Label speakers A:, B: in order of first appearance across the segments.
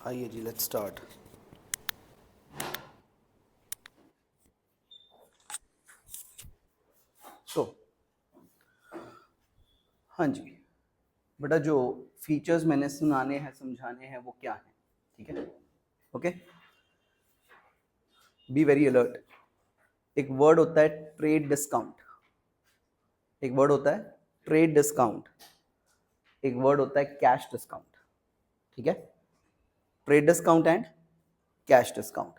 A: आइए जी, let's start. सो हाँ जी बेटा, जो फीचर्स मैंने सुनाने हैं समझाने हैं वो क्या हैं, ठीक है? Okay, be very alert. एक वर्ड होता है ट्रेड डिस्काउंट, एक वर्ड होता है ट्रेड डिस्काउंट, एक वर्ड होता है कैश डिस्काउंट, ठीक है? Trade discount and cash discount.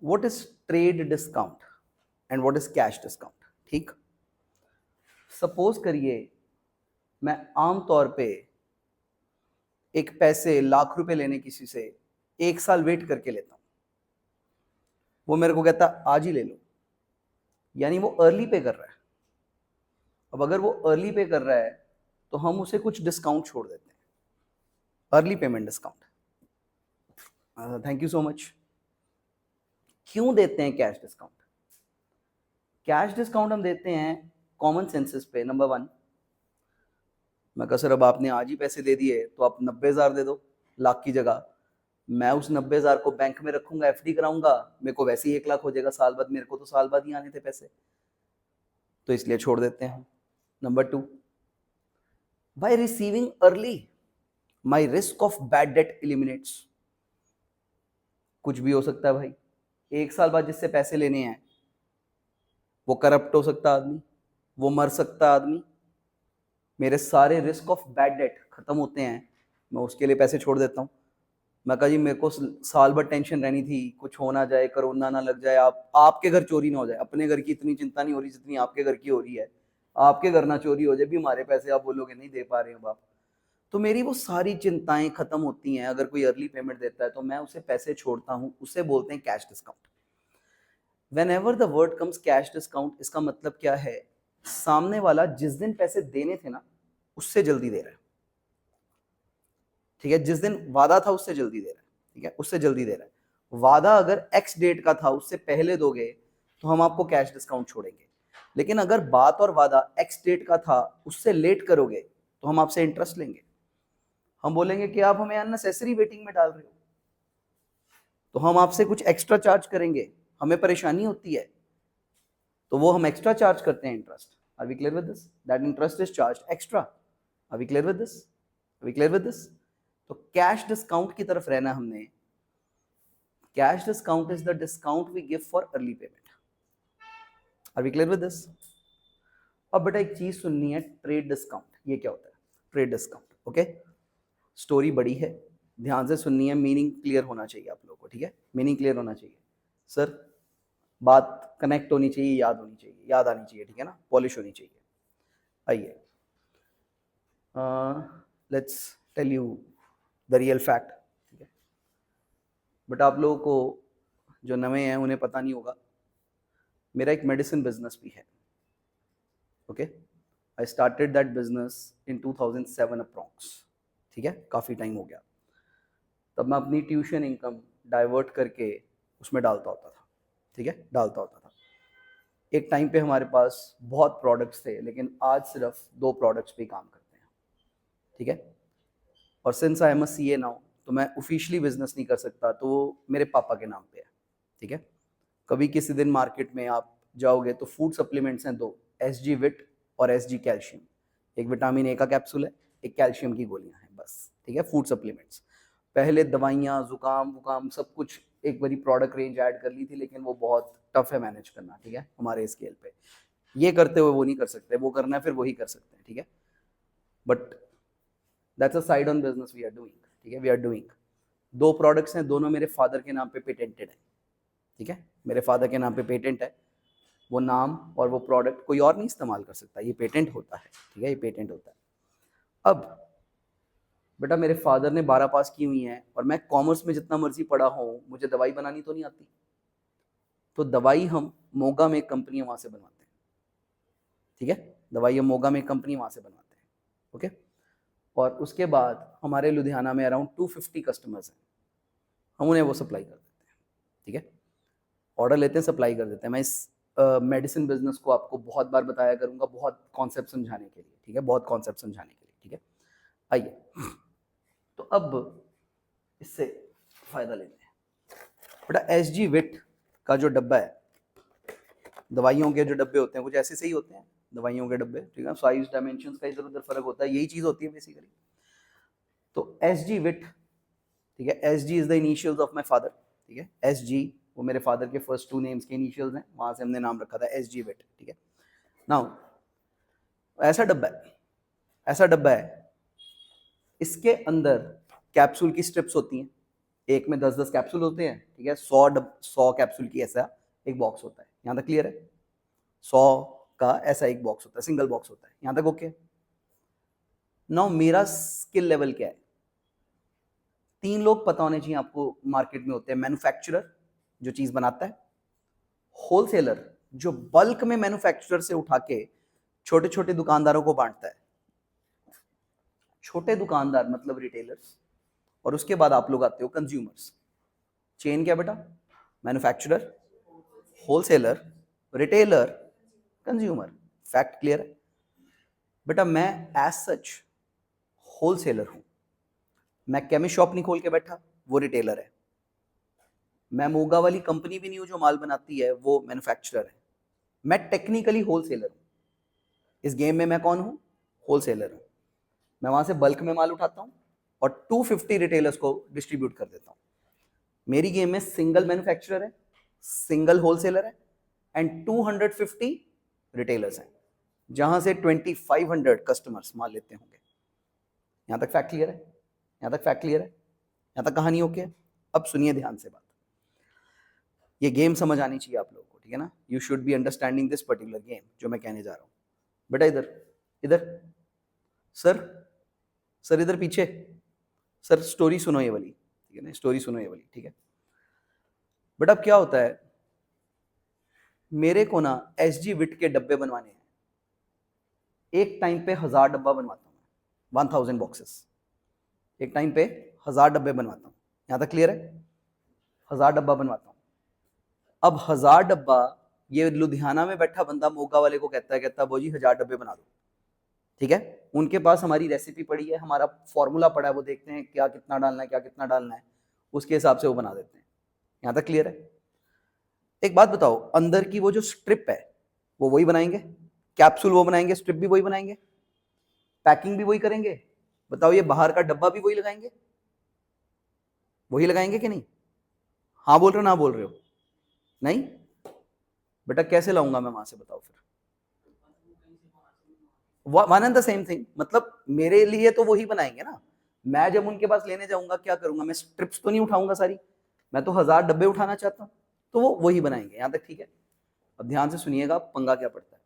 A: What is trade discount and what is cash discount? ठीक, सपोज करिए मैं आम तौर पे एक पैसे लाख रुपए लेने किसी से 1 साल वेट करके लेता हूं, वो मेरे को कहता आज ही ले लो, यानी वो अर्ली पे कर रहा है। अब अगर वो अर्ली पे कर रहा है तो हम उसे कुछ डिस्काउंट छोड़ देते हैं, early payment discount. Thank you so much. क्यों देते हैं कैश डिस्काउंट? कैश डिस्काउंट हम देते हैं कॉमन सेंसेस पे। नंबर 1, मैं कहा सर अब आपने आज ही पैसे दे दिए तो आप 90,000 दे दो लाख की जगह। मैं उस 90,000 को बैंक में रखूंगा, एफडी कराऊंगा, मेरे को वैसे ही 1 लाख हो जाएगा साल बाद, मेरे को तो साल बाद ही आने थे पैसे, तो इसलिए छोड़ देते हैं। Number 2, by receiving early my risk of bad debt eliminates. कुछ भी हो सकता है भाई, 1 साल बाद जिससे पैसे लेने हैं वो करप्ट हो सकता है आदमी, वो मर सकता है आदमी, मेरे सारे रिस्क ऑफ बैड डेट खत्म होते हैं, मैं उसके लिए पैसे छोड़ देता हूँ। मैं कहा जी मेरे को साल भर टेंशन रहनी थी, कुछ हो ना जाए, कोरोना ना लग जाए, आपके घर चोरी ना हो जाए। अपने घर की इतनी चिंता नहीं हो रही जितनी आपके घर की हो रही है। आपके घर ना चोरी हो जाए भी, हमारे पैसे आप बोलोगे नहीं दे पा रहे हो आप, तो मेरी वो सारी चिंताएं खत्म होती हैं। अगर कोई अर्ली पेमेंट देता है तो मैं उसे पैसे छोड़ता हूं, उसे बोलते हैं cash discount. When ever the word comes cash discount, इसका मतलब क्या है? सामने वाला जिस दिन पैसे देने थे ना उससे जल्दी दे रहा है, ठीक है? जिस दिन वादा था उससे जल्दी दे रहा है, ठीक है? उससे जल्दी दे रहा है। वादा अगर एक्स डेट का था, उससे पहले दोगे तो हम आपको कैश डिस्काउंट छोड़ेंगे। लेकिन अगर बात और वादा एक्स डेट का था, उससे लेट करोगे तो हम आपसे इंटरेस्ट लेंगे। हम बोलेंगे कि आप हमें अननेसेसरी वेटिंग में डाल रहे हो, तो हम आपसे कुछ एक्स्ट्रा चार्ज करेंगे। हमें परेशानी होती है तो वो हम एक्स्ट्रा चार्ज करते हैं interest. Are we clear with this? That interest is charged extra. Are we clear with this? Are we clear with this? तो कैश डिस्काउंट की तरफ रहना हमने। Cash discount is the discount we give for early payment. Are we clear with this? अब बेटा एक चीज सुननी है, ट्रेड डिस्काउंट। ये क्या होता है ट्रेड डिस्काउंट? ओके, स्टोरी बड़ी है, ध्यान से सुननी है, मीनिंग क्लियर होना चाहिए आप लोगों को, ठीक है? मीनिंग क्लियर होना चाहिए सर, बात कनेक्ट होनी चाहिए, याद होनी चाहिए, याद आनी चाहिए, ठीक है ना? पॉलिश होनी चाहिए। आइए, let's tell you the real fact, ठीक है? बट आप लोगों को जो नए हैं उन्हें पता नहीं होगा, मेरा एक मेडिसिन बिजनेस भी है। Okay, I started that business in 2007 approx, ठीक है? काफ़ी टाइम हो गया। तब मैं अपनी ट्यूशन इनकम डाइवर्ट करके उसमें डालता होता था, ठीक है? डालता होता था। एक टाइम पे हमारे पास बहुत प्रोडक्ट्स थे, लेकिन आज सिर्फ 2 प्रोडक्ट्स पे काम करते हैं, ठीक है? और since I am a CA now, तो मैं ऑफिशियली बिजनेस नहीं कर सकता, तो वो मेरे पापा के नाम पे है, ठीक है? कभी किसी दिन मार्केट में आप जाओगे तो फूड सप्लीमेंट्स हैं 2, एसजी विट और एसजी कैल्शियम। एक विटामिन ए का कैप्सूल है, एक कैल्शियम की गोलियां हैं, बस, ठीक है? Food supplements. पहले दवाइयाँ, जुकाम वुकाम सब कुछ एक बड़ी प्रोडक्ट रेंज ऐड कर ली थी, लेकिन वो बहुत टफ है मैनेज करना, ठीक है? हमारे स्केल पे ये करते हुए वो नहीं कर सकते, वो करना है फिर वही कर सकते हैं, ठीक है? But that's a side on business we are doing, ठीक है? वी आर डूइंग 2 प्रोडक्ट्स हैं, दोनों मेरे फादर के नाम पे पेटेंटेड है, ठीक है? मेरे फादर के नाम पे पेटेंट है, वो नाम और वो प्रोडक्ट कोई और नहीं इस्तेमाल कर सकता, ये पेटेंट होता है, ठीक है? ये पेटेंट होता है। अब बेटा मेरे फादर ने 12 पास की हुई हैं और मैं कॉमर्स में जितना मर्जी पढ़ा हूँ, मुझे दवाई बनानी तो नहीं आती। तो दवाई हम मोगा में कंपनी वहां से बनवाते हैं, ठीक है? दवाई हम मोगा में कंपनी वहां से बनवाते हैं, ओके? और उसके बाद हमारे लुधियाना में अराउंड 250 कस्टमर्स हैं, हम उन्हें वो सप्लाई कर देते हैं, ठीक है? ऑर्डर लेते हैं, सप्लाई कर देते हैं। मैं इस मेडिसिन बिजनेस को आपको बहुत बार बताया करूंगा, बहुत कॉन्सेप्ट समझाने के लिए, ठीक है? बहुत कॉन्सेप्ट समझाने के लिए, ठीक है? आइए, तो अब इससे फायदा लेते हैं। बेटा एसजी विट का जो डब्बा है, दवाइयों के जो डब्बे होते हैं कुछ ऐसे से ही होते हैं, दवाइयों के डब्बे, ठीक है, साइज डायमेंशंस का इधर उधर फर्क होता है, यही चीज होती है बेसिकली। तो एसजी विट, ठीक है, SG is the initials of my father, ठीक है, एसजी वो मेरे फादर के फर्स्ट 2 नेम्स के इनिशियल्स हैं, वहां से हमने नाम रखा था एसजी विट, ठीक है। नाउ ऐसा डब्बा है, ऐसा डब्बा है, इसके अंदर कैप्सूल की स्ट्रिप्स होती हैं, एक में 10-10 कैप्सूल होते हैं, ठीक है, 100 कैप्सूल की ऐसा एक बॉक्स होता है, यहाँ तक क्लियर है? 100 का ऐसा एक बॉक्स होता है, सिंगल बॉक्स होता है, यहाँ तक ओके? नाउ मेरा स्किल लेवल क्या है? 3 लोग पता होने चाहिए आपको मार्केट में होते हैं, मैन्युफैक्चरर जो चीज बनाता है, होलसेलर जो बल्क में मैन्युफैक्चरर से उठा के छोटे छोटे दुकानदारों को बांटता है, छोटे दुकानदार मतलब रिटेलर्स, और उसके बाद आप लोग आते हो कंज्यूमर्स। चेन क्या बेटा? Manufacturer, wholesaler, retailer, consumer. Fact clear है बेटा? मैं एज सच होलसेलर हूं, मैं केमिस्ट शॉप नहीं खोल के बैठा, वो रिटेलर है। मैं मोगा वाली कंपनी भी नहीं हूं जो माल बनाती है, वो मैन्युफैक्चरर है। मैं टेक्निकली होलसेलर हूं। इस गेम में मैं कौन हूं? होलसेलर हूं। मैं वहां से बल्क में माल उठाता हूं और 250 रिटेलर्स को डिस्ट्रीब्यूट कर देता हूं। मेरी गेम में सिंगल मैन्युफैक्चरर है, सिंगल होलसेलर है एंड 250 रिटेलर्स हैं, जहां से 2500 कस्टमर्स माल लेते होंगे। यहां तक फैक्ट क्लियर है? यहां तक फैक्ट क्लियर है? यहां तक कहानी ओके है? अब सुनिए ध्यान से बात, ये गेम समझ आनी चाहिए आप लोगों को, ठीक है ना? You should be understanding this particular game जो मैं कहने जा रहा हूं। बेटा इधर, इधर सर, सर इधर पीछे, सर स्टोरी सुनो ये वाली, ठीक है ना, स्टोरी सुनो ये वाली, ठीक है बेटा? अब क्या होता है, मेरे को ना एसजी विट के डब्बे बनवाने हैं, एक टाइम पे 1000 डब्बा बनवाता हूँ, 1000 बॉक्सेस, एक टाइम पे 1000 डब्बे बनवाता हूँ। यहां तक क्लियर है? 1000 डब्बा बनवाता हूँ। अब 1000 डब्बा ये लुधियाना में बैठा बंदा मोगा वाले को कहता है वो जी 1000 डब्बे बना दो, ठीक है? उनके पास हमारी रेसिपी पड़ी है, हमारा फॉर्मूला पड़ा है, वो देखते हैं क्या कितना डालना है, क्या कितना डालना है, उसके हिसाब से वो बना देते हैं। यहां तक क्लियर है? एक बात बताओ, अंदर की वो जो स्ट्रिप है वो वही बनाएंगे, कैप्सूल वो बनाएंगे, स्ट्रिप भी वही बनाएंगे, पैकिंग भी वही करेंगे, बताओ ये बाहर का डब्बा भी वही लगाएंगे, वही लगाएंगे कि नहीं? हाँ बोल रहे हो ना बोल रहे हो? नहीं बेटा, कैसे लाऊंगा मैं वहां से, बताओ फिर? One and the same thing, मतलब मेरे लिए तो वही बनाएंगे ना। मैं जब उनके पास लेने जाऊंगा क्या करूंगा, मैं स्ट्रिप्स तो नहीं उठाऊंगा सारी, मैं तो 1000 डब्बे उठाना चाहता हूं, तो वो वही बनाएंगे। यहां तक ठीक है? अब ध्यान से सुनिएगा पंगा क्या पड़ता है,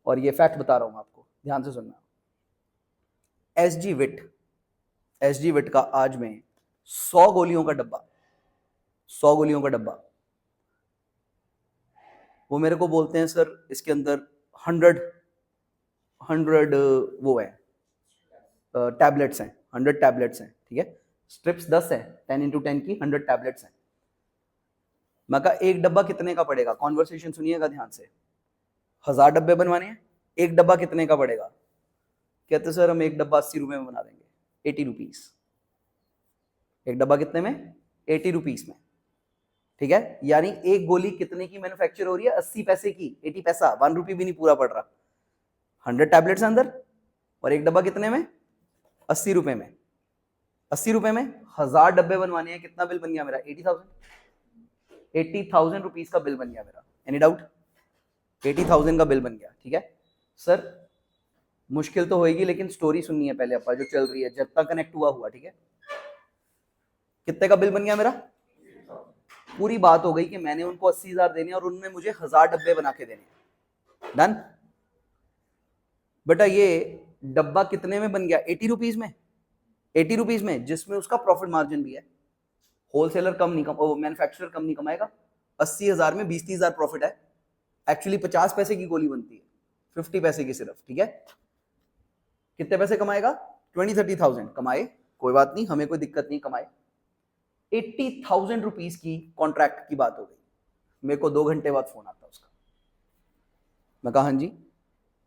A: और ये फैक्ट बता रहा हूं आपको, ध्यान से सुनना। एसजी विट, एसजी विट का आज में 100 गोलियों का डब्बा, 100 गोलियों का डब्बा, वो मेरे को बोलते हैं सर इसके अंदर 100 वो है टैबलेट्स हैं, 100 टैबलेट्स हैं, ठीक है, स्ट्रिप्स 10 है, 10x10 की 100 टैबलेट्स हैं। मैं कहा एक डब्बा कितने का पड़ेगा? कॉन्वर्सेशन सुनिएगा ध्यान से। 1000 डब्बे बनवाने हैं, एक डब्बा कितने का पड़ेगा? कहते सर हम एक डब्बा 80 रुपए में बना देंगे, 80 रुपीज। एक डब्बा कितने में? 80 रुपीज में, ठीक है? यानी एक गोली कितने की मैन्युफैक्चर हो रही है? 80 पैसे की, 80 पैसा, 1 रुपी भी नहीं पूरा पड़ रहा। 100 टैबलेट्स अंदर और एक डब्बा कितने में? 80 रुपए में। 80 रुपए में 1000 डब्बे बनवाने हैं, कितना बिल बन गया मेरा? 80,000। 80,000 रुपीज का बिल बन गया मेरा। Any doubt? 80,000 का बिल बन गया, ठीक है सर। मुश्किल तो होएगी लेकिन स्टोरी सुननी है पहले अपा जो चल रही है, जब तक कनेक्ट हुआ, ठीक है? कितने का बिल बन गया मेरा? पूरी बात हो गई कि मैंने उनको 80,000 देने और उनने मुझे 1000 डब्बे बना के देने। डन बेटा? ये डब्बा कितने में बन गया? 80 रुपीज में, 80 रुपीज में, जिसमें उसका प्रॉफिट मार्जिन भी है। होलसेलर कम नहीं मैन्युफैक्चरर कम नहीं कमाएगा। 80,000 में 20-30,000 प्रॉफिट है। एक्चुअली 50 पैसे की गोली बनती है, 50 पैसे की सिर्फ, ठीक है? कितने पैसे कमाएगा? 20-30,000 कमाए, कोई बात नहीं, हमें कोई दिक्कत नहीं, कमाए। 80,000 रुपीज की कॉन्ट्रैक्ट की बात हो गई। मेरे को 2 घंटे बाद फोन आता उसका। मैं कहा हाँ जी।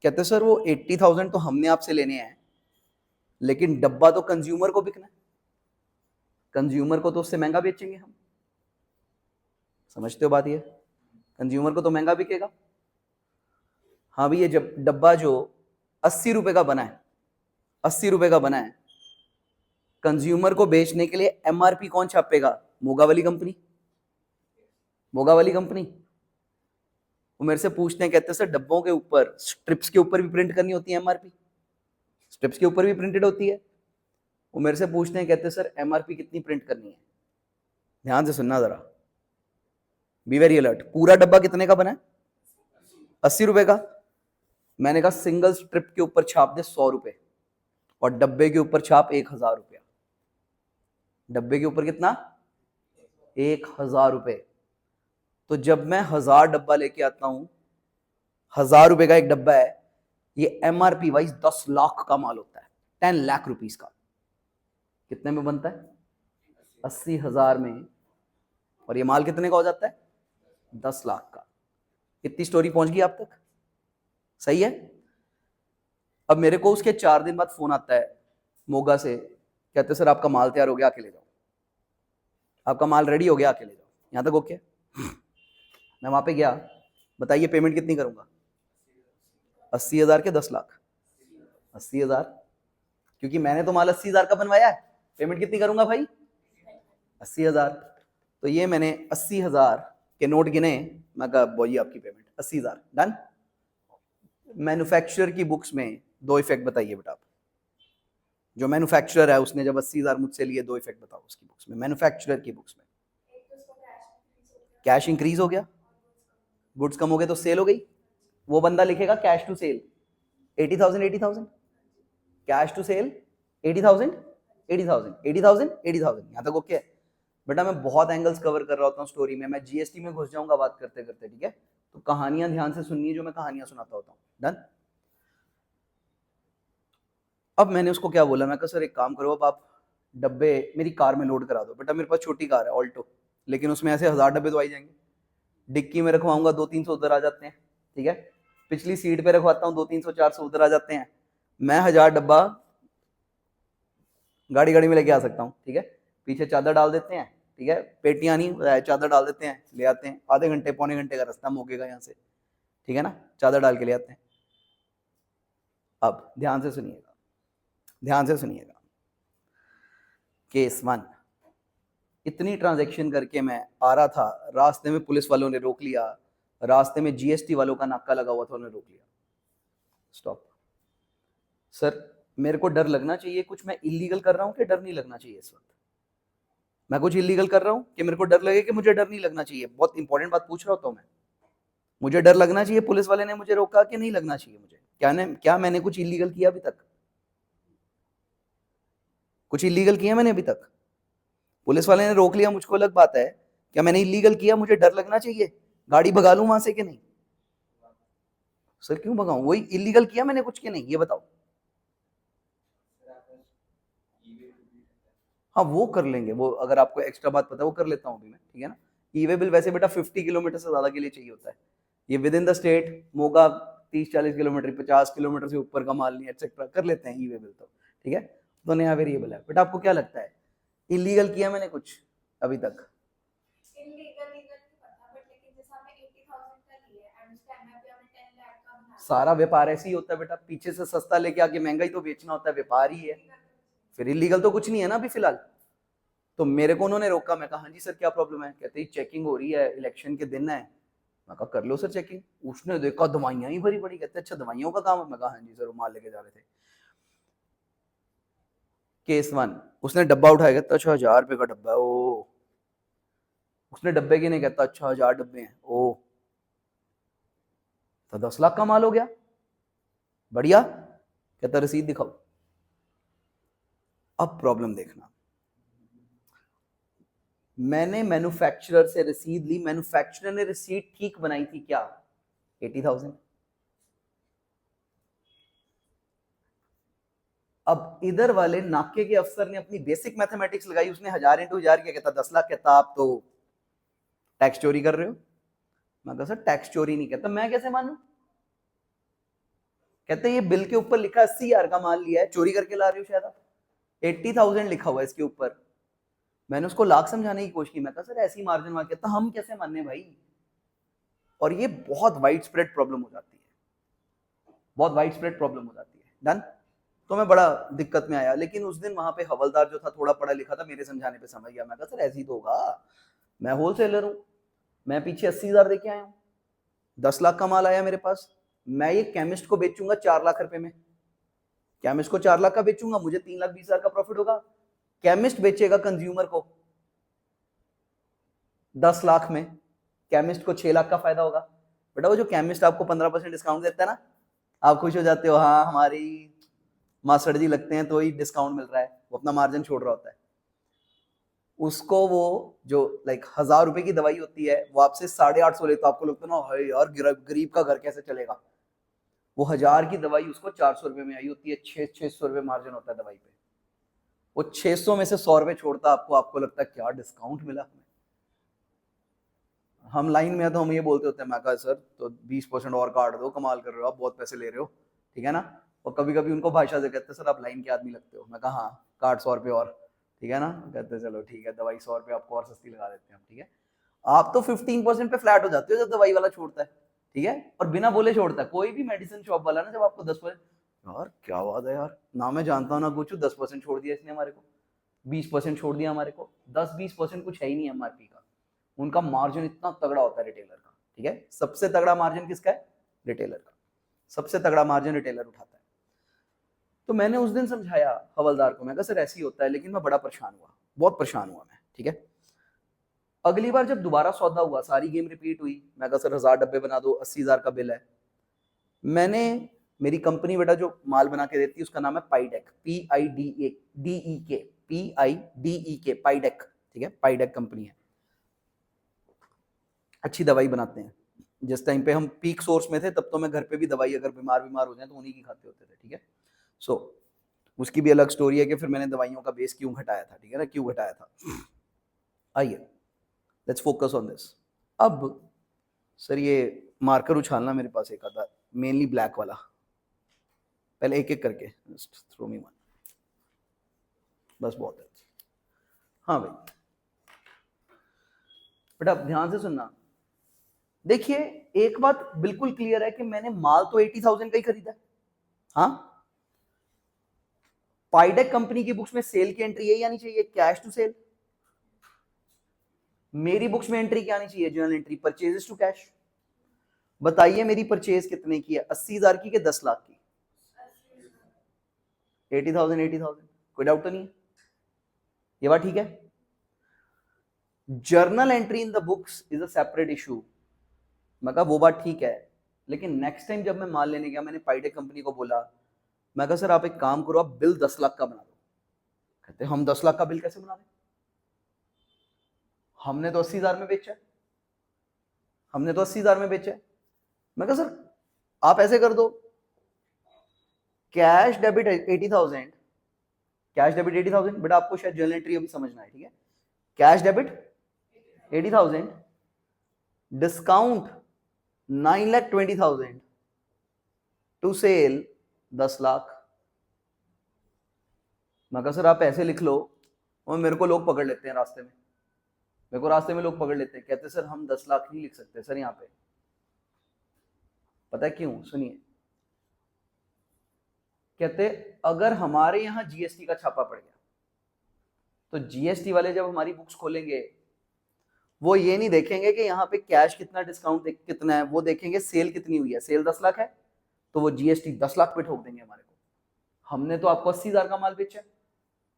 A: कहते सर वो 80,000 तो हमने आपसे लेने हैं, लेकिन डब्बा तो कंज्यूमर को बिकना है, कंज्यूमर को तो उससे महंगा बेचेंगे हम। समझते हो बात? ये कंज्यूमर को तो महंगा बिकेगा। हाँ भी, ये जब डब्बा जो 80 रुपए का बना है, 80 रुपए का बना है, कंज्यूमर को बेचने के लिए एमआरपी कौन छापेगा? मोगा वाली कंपनी, मोगा वाली कंपनी। वो मेरे से पूछते हैं, कहते हैं सर डब्बों के ऊपर, स्ट्रिप्स के ऊपर भी प्रिंट करनी होती है एमआरपी, स्ट्रिप्स के ऊपर भी प्रिंटेड होती है। वो मेरे से पूछते हैं, कहते हैं सर एमआरपी कितनी प्रिंट करनी है? ध्यान से सुनना जरा, बी वेरी अलर्ट। पूरा डब्बा कितने का बना है? 80 रुपए का। मैंने कहा सिंगल स्ट्रिप के ऊपर छाप दे 100 रुपए और डब्बे के ऊपर छाप 1000 रुपया। डब्बे के ऊपर कितना? 1000 रुपए। तो जब मैं 1000 डब्बा लेके आता हूं, 1000 रुपए का एक डब्बा है, ये एमआरपी वाइज 10 लाख का माल होता है, 10 लाख रुपीस का। कितने में बनता है? 80,000 में। और ये माल कितने का हो जाता है? 10 लाख का। कितनी स्टोरी पहुंच गई आप तक? सही है। अब मेरे को उसके 4 दिन बाद फोन आता है मोगा से, कहते सर आपका माल तैयार हो गया, आके ले जाओ, आपका माल रेडी हो गया, आके ले जाओ। यहां तक ओके? मैं वहां पे गया, बताइए पेमेंट कितनी करूंगा? 80,000 के 10 लाख? 80,000, क्योंकि मैंने तो माल 80,000 का बनवाया है। पेमेंट कितनी करूंगा भाई? 80,000। तो ये मैंने 80,000 के नोट गिने, मैं कहा बोलिए आपकी पेमेंट 80,000 डन। मैन्युफैक्चरर की बुक्स में 2 इफेक्ट बताइए बेटा आप। जो मैन्युफैक्चरर है उसने जब 80,000 मुझसे लिए, 2 इफेक्ट बताओ उसकी बुक्स में, मैन्युफैक्चरर की बुक्स में। कैश इंक्रीज हो गया, गुड्स कम हो गए तो सेल हो गई। वो बंदा लिखेगा cash to sale 80,000 80,000, cash to sale 80,000 80,000 80,000 80,000। यहां तक ओके? बेटा मैं बहुत एंगल्स कवर कर रहा होता हूँ स्टोरी में, मैं जीएसटी में घुस जाऊंगा बात करते करते, ठीक है? तो कहानियां ध्यान से सुननी है, जो मैं कहानियां सुनाता होता हूँ। डन। अब मैंने उसको क्या बोला, मैं कहा सर एक काम करो, अब आप डब्बे मेरी कार में लोड करा दो। बेटा मेरे पास छोटी कार है ऑल्टो, लेकिन उसमें ऐसे 1000 डब्बे तो आ ही जाएंगे। डिक्की में रखवाऊंगा 200-300 उधर आ जाते हैं, ठीक है? पिछली सीट पे रखवाता हूँ 200-300-400 उधर आ जाते हैं। मैं 1000 डब्बा गाड़ी गाड़ी में लेके आ सकता हूँ, ठीक है? पीछे चादर डाल देते हैं, ठीक है? पेटियां नहीं, चादर डाल देते हैं, ले आते हैं। आधे घंटे पौने घंटे का रास्ता मोगेगा यहाँ से, ठीक है ना? चादर डाल के ले आते हैं। अब ध्यान से सुनिएगा, ध्यान से सुनिएगा। केस 1, इतनी ट्रांजैक्शन करके मैं आ रहा था, रास्ते में पुलिस वालों ने रोक लिया, रास्ते में जीएसटी वालों का नाका लगा हुआ था, उन्होंने रोक लिया। स्टॉप सर, मेरे को डर लगना चाहिए कुछ मैं इलीगल कर रहा हूं कि डर नहीं लगना चाहिए? इस वक्त मैं कुछ इलीगल कर रहा हूं कि मेरे को डर लगे कि मुझे डर नहीं लगना चाहिए? बहुत इंपॉर्टेंट बात पूछ रहा होता हूं मैं। मुझे डर लगना चाहिए पुलिस वाले ने मुझे रोका कि नहीं लगना चाहिए मुझे? क्या मैंने कुछ इलीगल किया अभी तक? कुछ इलीगल किया मैंने अभी तक? पुलिस वाले ने रोक लिया मुझको, अलग बात है। क्या मैंने इलीगल किया? मुझे डर लगना चाहिए, गाड़ी भगा लूं वहां से कि नहीं? सर क्यों भगाऊं? वही इलीगल किया मैंने कुछ कि नहीं, ये बताओ। हाँ वो कर लेंगे, वो अगर आपको एक्स्ट्रा बात पता है वो कर लेता हूँ अभी मैं, ठीक है ना? ई वे बिल वैसे बेटा 50 किलोमीटर से ज्यादा के लिए चाहिए होता है। ये with in the state Moga 30-40 kilometre, 50 kilometre से ऊपर का माल नहीं एक्सेट्रा कर लेते हैं ई वे बिल, तो ठीक है? तो नया वेरिएबल है। बट आपको क्या लगता है इलीगल किया मैंने कुछ अभी तक? सारा व्यापार ऐसे ही होता है बेटा, पीछे से सस्ता लेके आके महंगा ही तो बेचना होता है, व्यापार ही है। फिर इलीगल तो कुछ नहीं है ना अभी फिलहाल। तो मेरे को उन्होंने रोका, मैं कहा हाँ जी सर क्या प्रॉब्लम है? कहते ही चेकिंग हो रही है, इलेक्शन के दिन है। मैं कहा कर लो सर चेकिंग। उसने देखा दवाइयां ही भरी पड़ी, कहते अच्छा दवाइयों का काम है? मैं कहा हाँ जी सर, वो माल लेके जा रहे थे। केस 1, उसने डब्बा उठाया, कहता अच्छा 1000 रुपए का डब्बा है। ओ, उसने डब्बे की नहीं, कहता अच्छा 1000 डब्बे हैं। ओ, तो 10 लाख का माल हो गया, बढ़िया। कहता रसीद दिखाओ। अब प्रॉब्लम देखना, मैंने मैन्युफैक्चरर से रसीद ली, मैन्युफैक्चरर ने रसीद ठीक बनाई थी क्या? 80,000। अब इधर वाले नाके के अफसर ने अपनी बेसिक मैथमेटिक्स लगाई, उसने 1000 इंटू 1000 किया, कहता 10 लाख। कहता आप तो टैक्स चोरी कर रहे हो। मैं कहा सर टैक्स चोरी नहीं। कहता मैं कैसे मानूं? कहते हैं ये बिल के ऊपर लिखा 80,000 का माल लिया है, चोरी करके ला रहे हो शायद आप, 80,000 लिखा हुआ है इसके ऊपर। मैंने उसको लाख समझाने की कोशिश की, मैं कहा सर ऐसी मार्जिन मार, कहता हम कैसे मानने भाई। और ये बहुत वाइड स्प्रेड प्रॉब्लम हो जाती है, बहुत वाइड स्प्रेड प्रॉब्लम हो जाती है। डन। तो मैं बड़ा दिक्कत में आया, लेकिन उस दिन वहां पे हवलदार जो था थोड़ा पढ़ा लिखा था, मेरे समझाने पे समझ गया। मैं कहा सर ऐसे ही तो होगा, मैं होलसेलर हूं, मैं पीछे 80,000 देके आया हूं, 10 लाख का माल आया मेरे पास, मैं ये केमिस्ट को बेचूंगा 4 लाख रुपए में, केमिस्ट को 4 लाख का बेचूंगा, मुझे 3,20,000 का प्रॉफिट होगा। केमिस्ट बेचेगा कंज्यूमर को 10 लाख में, केमिस्ट को 6 लाख का फायदा होगा। बेटा वो जो केमिस्ट आपको 15% डिस्काउंट देता है ना, आप खुश हो जाते हो, हाँ हमारी मास्टर जी लगते हैं तो ही डिस्काउंट मिल रहा है, वो अपना मार्जिन छोड़ रहा होता है। उसको वो जो लाइक 1,000 रुपए की दवाई होती है वो आपसे 850 ले, तो आपको लगता है ना हाय यार गरीब का घर कैसे चलेगा। वो 1,000 की दवाई उसको 400 रुपए में आई होती है, 600 रुपए मार्जिन होता है दवाई पे। वो 600 में से 100 रुपए छोड़ता आपको, आपको लगता है क्या डिस्काउंट मिला हमें। हम लाइन में है तो हम ये बोलते होते हैं, मैं कहा सर तो 20% और काट दो, कमाल कर रहे हो आप, बहुत पैसे ले रहे हो, ठीक है ना। और कभी कभी उनको भाषा से कहते हैं सर आप लाइन के आदमी लगते हो, मैं कहा हाँ काट 100 रुपये और, ठीक है ना। कहते हैं चलो ठीक है, दवाई 100 रुपये आपको और सस्ती लगा देते हैं हम, ठीक है। आप तो 15% पे फ्लैट हो जाते हो जब दवाई वाला छोड़ता है, ठीक है, और बिना बोले छोड़ता है। कोई भी मेडिसिन शॉप वाला ना जब आपको 10%, यार क्या बात है यार, ना मैं जानता हूँ ना कुछ, 10% छोड़ दिया इसने हमारे को, 20% छोड़ दिया हमारे को, 10-20% कुछ है ही नहीं एमआरपी का। उनका मार्जिन इतना तगड़ा होता है रिटेलर का, ठीक है। सबसे तगड़ा मार्जिन किसका है? रिटेलर का। सबसे तगड़ा मार्जिन रिटेलर उठाता है। तो मैंने उस दिन समझाया हवलदार को, मैं कहा सर ऐसे ही होता है, लेकिन मैं बड़ा परेशान हुआ, बहुत परेशान हुआ मैं, ठीक है। अगली बार जब दोबारा सौदा हुआ, सारी गेम रिपीट हुई, मैं कहा सर 1,000 डब्बे बना दो, 80,000 का बिल है। मैंने, मेरी कंपनी बेटा जो माल बना के देती है उसका नाम है पाइडेक, PIDEK, PIDEK, पाइडेक, ठीक है, पाइडेक कंपनी है। अच्छी दवाई बनाते हैं। जिस टाइम पे हम पीक सोर्स में थे तब तो मैं घर पे भी दवाई अगर बीमार हो जाए तो उन्हीं की खाते होते थे, ठीक है। सो उसकी भी अलग स्टोरी है कि फिर मैंने दवाइयों का बेस क्यों घटाया था, ठीक है ना, क्यों घटाया था। आइए लेट्स फोकस ऑन दिस। अब सर ये मार्कर उछालना मेरे पास एक आता, मेनली ब्लैक वाला, पहले एक एक करके थ्रो मी वन, बस बहुत है। हाँ भाई बेटा ध्यान से सुनना, देखिए एक बात बिल्कुल क्लियर है कि मैंने माल तो 80,000 का ही खरीदा है। हाँ, पाइडेक कंपनी की बुक्स में सेल की एंट्री यही आनी चाहिए, कैश टू सेल। मेरी बुक्स में एंट्री क्या आनी चाहिए? Journal entry, purchases to cash. बताइए मेरी परचेज कितने की है, 80,000 की कि 10 लाख की? 80,000, 80,000, कोई डाउट तो नहीं है, ये बात ठीक है। Journal entry in the books is a separate issue. मैं कहा वो बात ठीक है, लेकिन नेक्स्ट टाइम जब मैं माल लेने गया मैंने पाइडेक कंपनी को बोला, मैं कहा सर आप एक काम करो, आप बिल 10 लाख का बना दो। कहते हम 10 लाख का बिल कैसे बना दें, हमने तो 80,000 में बेचा है, हमने तो 80,000 में बेचा है। मैं कहा सर आप ऐसे कर दो, कैश डेबिट 80,000, कैश डेबिट 80,000, बेटा आपको शायद जर्नल एंट्री अभी समझना है, ठीक है। Cash debit 80,000, discount 9,20,000 to sale 10 lakh. मैं कहा सर आप ऐसे लिख लो, और मेरे को लोग पकड़ लेते हैं रास्ते में, मेरे को रास्ते में लोग पकड़ लेते हैं, कहते सर हम 10 लाख नहीं लिख सकते सर यहाँ पे। पता है क्यों? सुनिए, कहते अगर हमारे यहाँ जीएसटी का छापा पड़ गया तो जीएसटी वाले जब हमारी बुक्स खोलेंगे वो ये नहीं देखेंगे कि यहाँ पे कैश कितना, डिस्काउंट कितना है, वो देखेंगे सेल कितनी हुई है। सेल 10 लाख है तो वो जीएसटी 10 लाख पे ठोक देंगे हमारे को। हमने तो आपको 80,000 का माल बेचा है,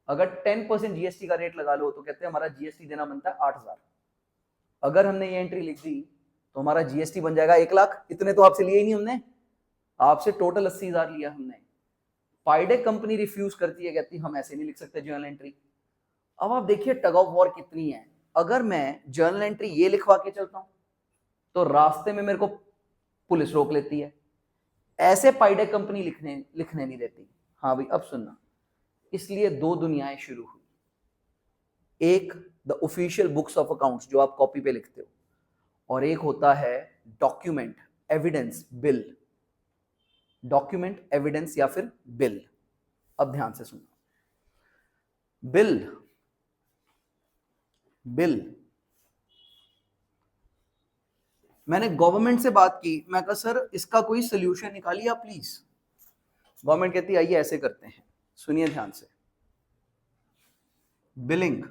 A: अगर 10% जीएसटी का रेट लगा लो तो कहते हैं हमारा जीएसटी देना बनता है 8,000। अगर हमने ये एंट्री लिख दी तो हमारा जीएसटी बन जाएगा 1 लाख। इतने तो आपसे लिए ही नहीं हमने, आपसे टोटल 80,000 लिया हमने। पाइडेक कंपनी रिफ्यूज करती है, कहती हम ऐसे नहीं लिख सकते जर्नल एंट्री। अब आप देखिए टग ऑफ वॉर कितनी है। अगर मैं जर्नल एंट्री ये लिखवा के चलता हूं तो रास्ते में मेरे को पुलिस रोक लेती है, ऐसे पाइडेक कंपनी लिखने नहीं देती। हाँ भाई अब सुनना, इसलिए दो दुनियाएं शुरू हुई, एक the official books of accounts जो आप कॉपी पे लिखते हो, और एक होता है document, evidence, bill. Document, evidence या फिर बिल। अब ध्यान से सुनना, बिल मैंने गवर्नमेंट से बात की, मैं कहा सर इसका कोई सोल्यूशन निकालिए आप प्लीज। गवर्नमेंट कहती है आइए ऐसे करते हैं, सुनिए ध्यान से। बिलिंग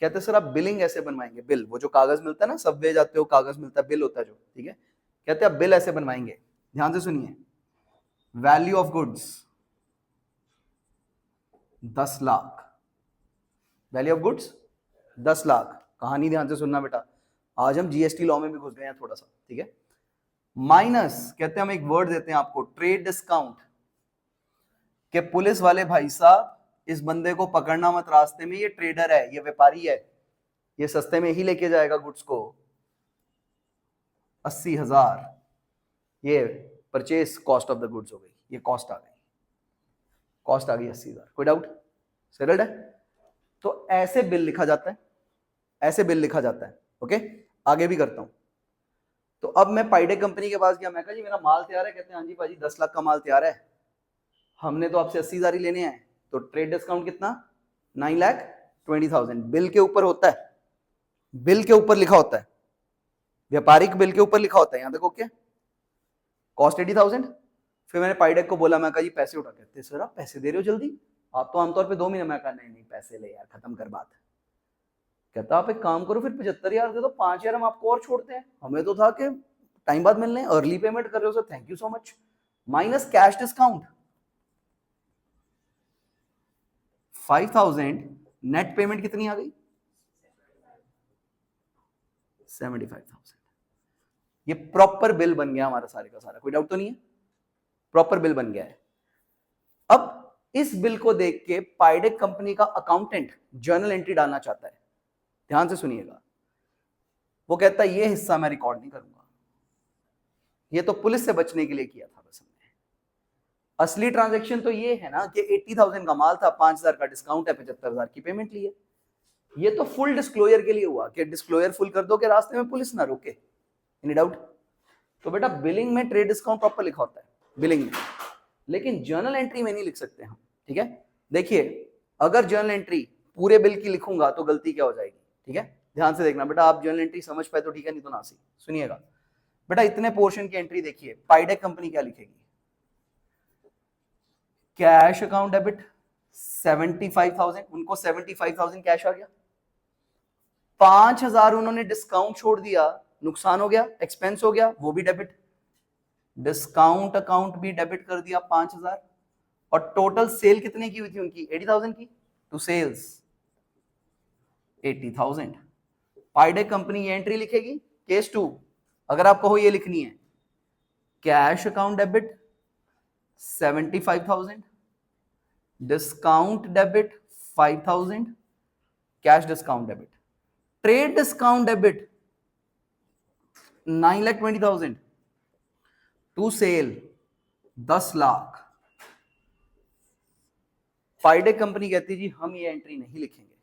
A: कहते हैं सर आप बिलिंग ऐसे बनवाएंगे, बिल वो जो कागज मिलता है ना, सबवे जाते हो कागज मिलता है, बिल होता है जो, ठीक है, कहते हैं आप बिल ऐसे बनवाएंगे। ध्यान से सुनिए, value of goods 10 lakh, value of goods 10 lakh. कहानी ध्यान से सुनना बेटा, आज हम जीएसटी लॉ में भी घुस गए हैं थोड़ा सा, ठीक है। माइनस कहते हैं हम एक वर्ड देते हैं आपको, ट्रेड डिस्काउंट, के पुलिस वाले भाई साहब इस बंदे को पकड़ना मत रास्ते में, ये ट्रेडर है, ये व्यापारी है, ये सस्ते में ही लेके जाएगा गुड्स को। 80,000 ये purchase cost of the goods हो गई, ये कॉस्ट आ गई, कॉस्ट आ गई 80,000। कोई डाउट? सेटल्ड है? तो ऐसे बिल लिखा जाता है, ऐसे बिल लिखा जाता है। ओके, आगे भी करता हूं। तो अब मैं पाइडे कंपनी के पास गया, मैं कहा जी मेरा माल तैयार है। कहते हैं हाँ जी भाजी 10 लाख का माल तैयार है, हमने तो आपसे 80,000 ही लेने हैं। तो ट्रेड डिस्काउंट कितना? 9,20,000। बिल के ऊपर होता है, बिल के ऊपर लिखा होता है, व्यापारिक बिल के ऊपर लिखा होता है, यहां देखो क्या, कॉस्ट 80,000। फिर मैंने पाइडेक को बोला, मैं कहा जी पैसे उठा। कहते सर आप पैसे दे रहे हो जल्दी, आप तो आमतौर पे 2 महीने। मैं कहा नहीं पैसे ले यार, खत्म कर बात। कहता आप एक काम करो फिर 75,000 दे दो, 5,000 हम आपको और छोड़ते हैं। हमें तो था कि टाइम बाद मिलने, अर्ली पेमेंट कर रहे हो sir, thank you so much. Minus cash discount 5,000, net payment कितनी आ गई? 75,000। ये प्रॉपर बिल बन गया हमारा सारे का सारा, कोई डाउट तो नहीं है? प्रॉपर बिल बन गया है। अब इस बिल को देख के पाइडेक कंपनी का अकाउंटेंट जर्नल एंट्री डालना चाहता है। ध्यान से सुनिएगा, वो कहता है ये हिस्सा मैं रिकॉर्ड नहीं करूंगा, ये तो पुलिस से बचने के लिए किया था बस हमने। असली ट्रांजैक्शन तो ये है ना कि 80,000 का माल था, 5,000 का डिस्काउंट है, 75,000 की पेमेंट ली है। ये तो फुल डिस्क्लोजर के लिए हुआ कि डिस्क्लोजर फुल कर दो कि रास्ते में पुलिस ना रोके। Any doubt? तो बेटा बिलिंग में ट्रेड डिस्काउंट प्रॉपर लिखा होता है, बिलिंग में, लेकिन जर्नल एंट्री में नहीं लिख सकते हम, ठीक है। देखिए अगर जर्नल एंट्री पूरे बिल की लिखूंगा तो गलती क्या हो जाएगी, ठीक है, ध्यान से देखना बेटा। आप जर्नल एंट्री समझ पाए तो ठीक है, नहीं तो ना सी। सुनिएगा बेटा, इतने पोर्शन की एंट्री देखिए, पाइडेक कंपनी क्या लिखेगी? कैश अकाउंट डेबिट 75,000, उनको 75,000 कैश आ गया, 5,000 उन्होंने डिस्काउंट छोड़ दिया, नुकसान हो गया, एक्सपेंस हो गया, वो भी डेबिट। डिस्काउंट अकाउंट भी डेबिट कर दिया 5,000। और टोटल सेल कितने की हुई थी उनकी? 80,000 की। To sales 80,000। पाइडेक कंपनी ये एंट्री लिखेगी। केस 2 अगर आप कहो ये लिखनी है, cash account debit 75,000, discount debit 5,000, cash discount debit, trade discount debit 9,20,000, to sale 10 lakh. पाइडेक कंपनी कहती जी हम ये एंट्री नहीं लिखेंगे।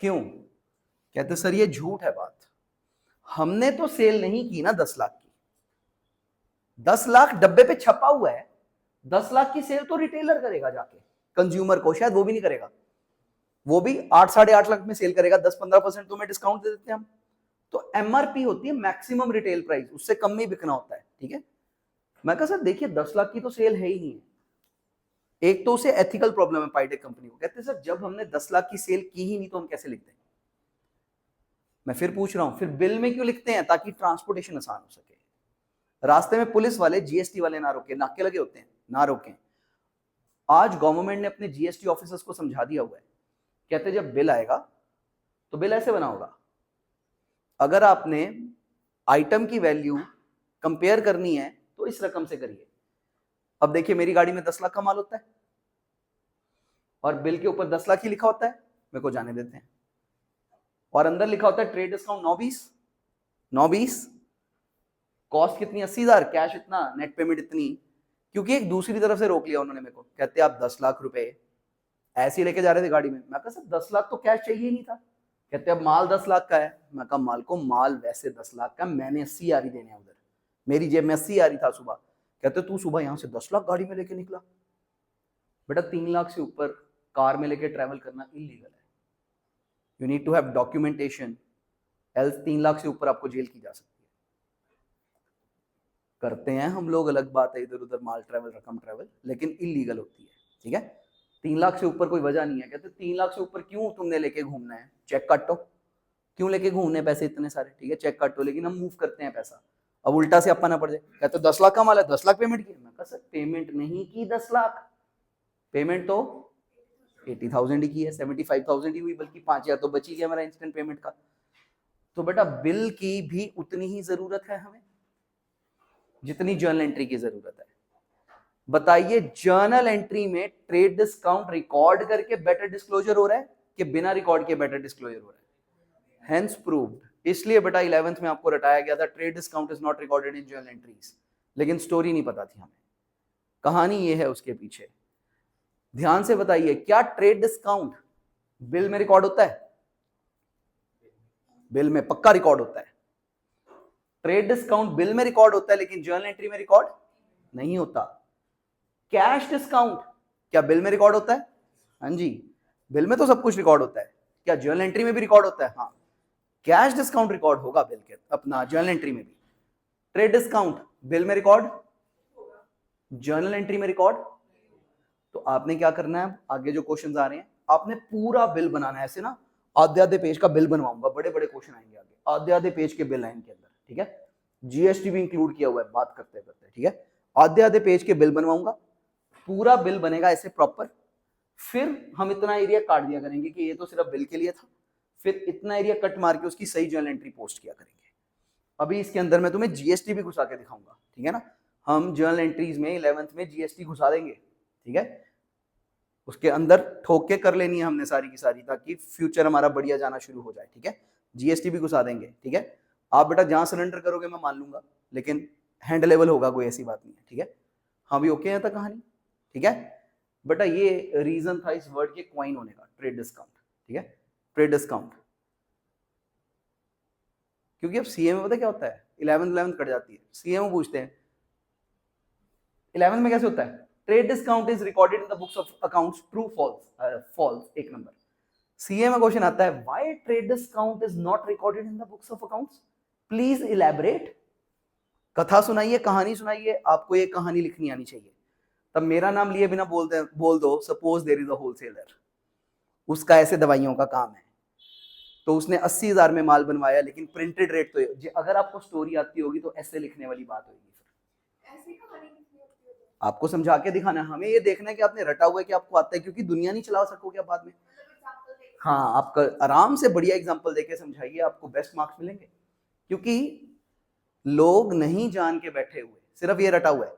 A: क्यों? कहते सर ये झूठ है बात, हमने तो सेल नहीं की ना 10 लाख की। 10 लाख डब्बे पे छपा हुआ है, 10 लाख की सेल तो रिटेलर करेगा जाके कंज्यूमर को, शायद वो भी नहीं करेगा, वो भी 8 साढ़े 8 लाख में सेल करेगा, 10-15% तुम्हें डिस्काउंट दे देते हैं हम। तो एमआरपी होती है मैक्सिमम रिटेल प्राइस, उससे कम में बिकना होता है, ठीक है। मैं कहा सर देखिए 10 लाख की तो सेल है ही नहीं है। एक तो उसे एथिकल प्रॉब्लम है पाइडेक कंपनी को, कहते सर जब हमने 10 लाख की सेल की ही नहीं तो हम कैसे लिखते हैं? मैं फिर पूछ रहा हूं, फिर बिल में क्यों लिखते हैं? ताकि ट्रांसपोर्टेशन आसान हो सके, रास्ते में पुलिस वाले जीएसटी वाले ना रोके, नाके लगे होते हैं ना रोकें। आज गवर्नमेंट ने अपने जीएसटी ऑफिसर्स को समझा दिया हुआ है, कहते जब बिल आएगा तो बिल ऐसे बना होगा, अगर आपने आइटम की वैल्यू कंपेयर करनी है तो इस रकम से करिए। अब देखिए मेरी गाड़ी में 10 लाख का माल होता है और बिल के ऊपर 10 लाख ही लिखा होता है, मेरे को जाने देते हैं, और अंदर लिखा होता है ट्रेड डिस्काउंट 920, कॉस्ट कितनी 80,000, कैश इतना, नेट पेमेंट इतनी। क्योंकि एक दूसरी तरफ से रोक लिया उन्होंने मेरे को, कहते आप 10 लाख रुपए ऐसे ही लेके जा रहे थे गाड़ी में। मैं कहा सर 10 लाख तो कैश चाहिए ही नहीं था। कहते अब माल 10 लाख का है। मैं कहा माल को माल वैसे 10 लाख का, मैंने 80,000 ही देने उधर, मेरी जेब में 80 आ रही था सुबह, कहते तू सुबह यहाँ से 10 लाख गाड़ी में लेके निकला। बेटा 3 लाख से ऊपर कार में लेके ट्रैवल करना इलीगल है। You need to have documentation, else 3 lakh से ऊपर आपको जेल की जा सकती है। करते हैं हम लोग, अलग बात है, इधर उधर माल ट्रैवल, रकम ट्रैवल, लेकिन इलीगल होती है। ठीक है, 3 लाख से ऊपर कोई वजह नहीं है। कहते 3 लाख से ऊपर क्यों तुमने लेके घूमना है, चेक काटो, क्यों लेके घूमने पैसे इतने सारे, ठीक है चेक काटो, लेकिन हम मूव करते हैं पैसा। अब उल्टा से अपना ना पड़ जाए, कहते 10 लाख का माल है, 10 लाख पेमेंट की। मैं कहा सर पेमेंट नहीं की 10 लाख, पेमेंट तो 80,000 ही की है, 75,000 ही हुई, बल्कि 5,000 तो बची गया मेरा इंस्टेंट पेमेंट का। तो बेटा बिल की भी उतनी ही जरूरत है हमें जितनी जर्नल एंट्री की जरूरत है। बताइए जर्नल एंट्री में ट्रेड डिस्काउंट रिकॉर्ड करके बेटर डिस्क्लोजर हो रहा है कि बिना रिकॉर्ड के बेटर डिस्क्लोजर हो रहा है? Hence proved. इसलिए बेटा 11th में आपको रटाया गया था trade discount is not recorded in journal entries, लेकिन स्टोरी नहीं पता थी हमें, कहानी ये है उसके पीछे। ध्यान से बताइए, क्या ट्रेड डिस्काउंट बिल में रिकॉर्ड होता है? बिल में पक्का रिकॉर्ड होता है। ट्रेड डिस्काउंट बिल में रिकॉर्ड होता है लेकिन जर्नल एंट्री में रिकॉर्ड नहीं होता। कैश डिस्काउंट क्या बिल में रिकॉर्ड होता है? हाँ जी, बिल में तो सब कुछ रिकॉर्ड होता है, क्या जर्नल एंट्री में भी रिकॉर्ड होता है? हाँ, कैश डिस्काउंट रिकॉर्ड होगा बिल के अपना जर्नल एंट्री में भी। ट्रेड डिस्काउंट बिल में रिकॉर्ड, जर्नल एंट्री में रिकॉर्ड। तो आपने क्या करना है, आगे जो क्वेश्चंस आ रहे हैं आपने पूरा बिल बनाना है। ऐसे ना आधे आधे पेज का बिल बनवाऊंगा, बड़े बड़े क्वेश्चन आएंगे आगे, आधे आधे पेज के बिल आएंगे अंदर, ठीक है, जीएसटी भी इंक्लूड किया हुआ है बात करते करते, ठीक है, आधे आधे पेज के बिल बनवाऊंगा, पूरा बिल बनेगा ऐसे प्रॉपर। फिर हम इतना एरिया काट दिया करेंगे कि ये तो सिर्फ बिल के लिए था, फिर इतना एरिया कट मार के उसकी सही जर्नल एंट्री पोस्ट किया करेंगे। अभी इसके अंदर मैं तुम्हें जीएसटी भी घुसा के दिखाऊंगा, ठीक है ना, हम जर्नल एंट्रीज में 11th में जीएसटी घुसा देंगे, ठीक है, उसके अंदर ठोक के कर लेनी है हमने सारी की सारी, ताकि फ्यूचर हमारा बढ़िया जाना शुरू हो जाए, ठीक है, जीएसटी भी घुसा देंगे, ठीक है। आप बेटा जहां सरेंडर करोगे मैं मान लूंगा, लेकिन हैंडलेबल होगा, कोई ऐसी बात नहीं है, ठीक है। हाँ भी ओके है तक कहानी, ठीक है। बेटा ये रीजन था इस वर्ड के क्वाइन होने का, ट्रेड डिस्काउंट, ठीक है, ट्रेड डिस्काउंट। क्योंकि अब सीए में पता क्या होता है, 11th कट जाती है, सीए में पूछते हैं 11th में कैसे होता है, trade discount is recorded in the books of accounts, true false, false, एक नंबर। सीए में क्वेश्चन आता है why trade discount is not recorded in the books of accounts, please elaborate. कथा सुनाइए, कहानी सुनाइए, आपको ये कहानी लिखनी आनी चाहिए। तब मेरा नाम लिए बिना बोल दो suppose there is a wholesaler, उसका ऐसे दवाइयों का काम है, तो उसने 80,000 में माल बनवाया, लेकिन प्रिंटेड रेट तो, अगर आपको स्टोरी आती होगी तो ऐसे लिखने वाली बात होगी, फिर ऐसी कहानी आपको समझा के दिखाना है, हमें ये देखना है कि आपने रटा हुआ है कि आपको आता है, क्योंकि दुनिया नहीं चला सकोगे आप बाद में। हाँ, आप आराम से बढ़िया एग्जांपल देके समझाइए, आपको बेस्ट मार्क्स मिलेंगे, क्योंकि लोग नहीं जान के बैठे हुए, सिर्फ ये रटा हुआ है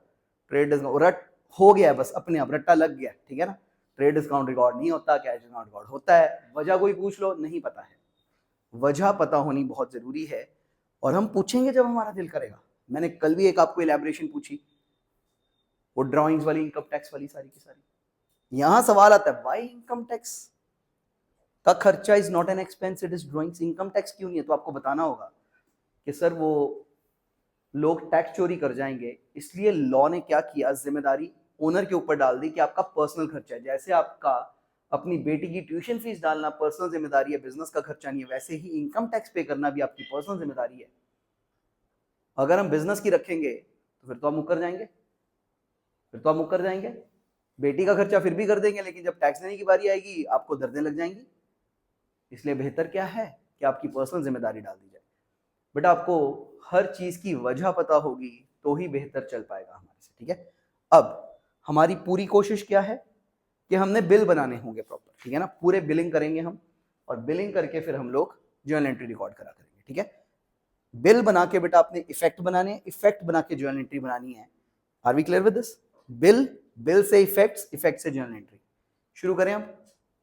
A: ट्रेड डिस्काउंट, रट हो गया बस, अपने आप रट्टा लग गया, ठीक है ना। ट्रेड डिस्काउंट रिकॉर्ड नहीं होता, कैश डिस्काउंट रिकॉर्ड होता है, वजह कोई पूछ लो नहीं पता है, वजह पता होनी बहुत जरूरी है, और हम पूछेंगे जब हमारा दिल करेगा। मैंने कल भी एक आपको इलैबोरेशन पूछी, वो ड्राइंग्स वाली, इनकम टैक्स वाली, सारी की सारी। यहां सवाल आता है व्हाई इनकम टैक्स का खर्चा is not an expense, it is drawings. Income tax क्यों नहीं है, तो आपको बताना होगा कि सर वो लोग टैक्स चोरी कर जाएंगे, इसलिए लॉ ने क्या किया, जिम्मेदारी ओनर के ऊपर डाल दी कि आपका पर्सनल खर्चा है। जैसे आपका अपनी बेटी की ट्यूशन फीस डालना पर्सनल जिम्मेदारी है, बिजनेस का खर्चा नहीं है, वैसे ही इनकम टैक्स पे करना भी आपकी पर्सनल जिम्मेदारी है। अगर हम बिजनेस की रखेंगे तो फिर तो आप मुकर जाएंगे, फिर तो आप मुकर जाएंगे, बेटी का खर्चा फिर भी कर देंगे, लेकिन जब टैक्स देने की बारी आएगी आपको दर्दें लग जाएंगी। इसलिए बेहतर क्या है कि आपकी पर्सनल जिम्मेदारी डाल दी जाए। बेटा आपको हर चीज की वजह पता होगी तो ही बेहतर चल पाएगा हमारे से, ठीक है। अब हमारी पूरी कोशिश क्या है कि हमने बिल बनाने होंगे प्रॉपर, ठीक है ना, पूरे बिलिंग करेंगे हम, और बिलिंग करके फिर हम लोग जर्नल एंट्री रिकॉर्ड करा करेंगे, ठीक है। बिल बना के बेटा आपने इफेक्ट बनाने, इफेक्ट बना के जर्नल एंट्री बनानी है। Are we clear with this? Bill, bill से इफेक्ट्स, इफेक्ट से जर्नल एंट्री। शुरू करें हम,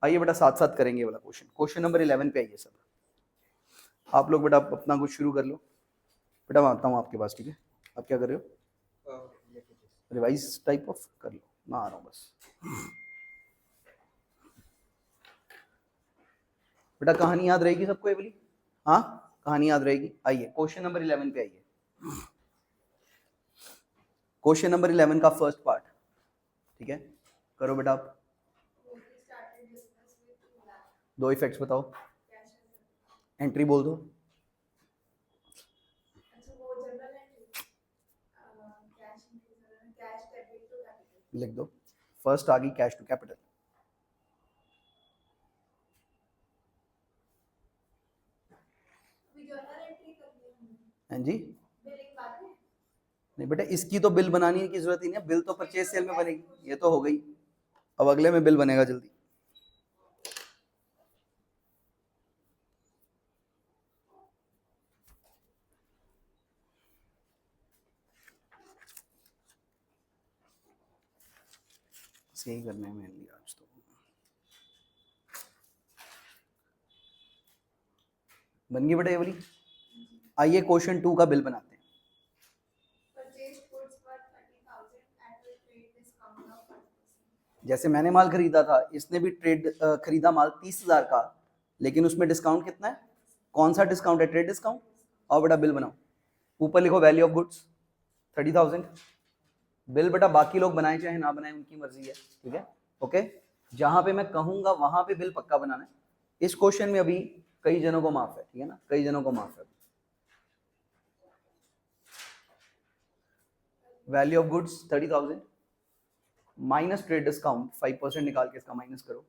A: आइए बेटा साथ साथ करेंगे वाला क्वेश्चन, क्वेश्चन नंबर 11 पे आइए सब। आप लोग बेटा अपना कुछ शुरू कर लो। बेटा मैं आता हूँ आपके पास, ठीक है। आप क्या कर रहे हो, रिवाइज टाइप ऑफ कर लो, मैं आ रहा हूँ बस। बेटा कहानी याद रहेगी सबको ये वाली? हाँ कहानी याद रहेगी। आइए क्वेश्चन नंबर 11 पे आइए। क्वेश्चन नंबर 11 का फर्स्ट पार्ट, ठीक है, करो बेटा आप। दो इफेक्ट्स बताओ, एंट्री बोल दो। लिख दो, फर्स्ट आ गई कैश टू कैपिटल। हाँ जी, नहीं बेटा इसकी तो बिल बनाने की जरूरत ही नहीं है, बिल तो परचेज सेल में बनेगी, ये तो हो गई। अब अगले में बिल बनेगा जल्दी। यही करने में लिया आज तो। बन गई बेटा ये वाली। आइए क्वेश्चन 2 का बिल बनाते हैं। जैसे मैंने माल खरीदा था, इसने भी ट्रेड खरीदा माल 30,000 का, लेकिन उसमें डिस्काउंट कितना है? कौन सा डिस्काउंट है? Trade discount. और बेटा बिल बनाओ, ऊपर लिखो वैल्यू ऑफ गुड्स 30,000। बिल बेटा बाकी लोग बनाए चाहे ना बनाए उनकी मर्जी है, ठीक है, ओके। जहां पे मैं कहूंगा वहां पे बिल पक्का बनाना है। इस क्वेश्चन में अभी कई जनों को माफ है, ठीक है ना, कई जनों को माफ है। Value of goods 30,000 minus trade discount 5% निकाल के इसका माइनस करो।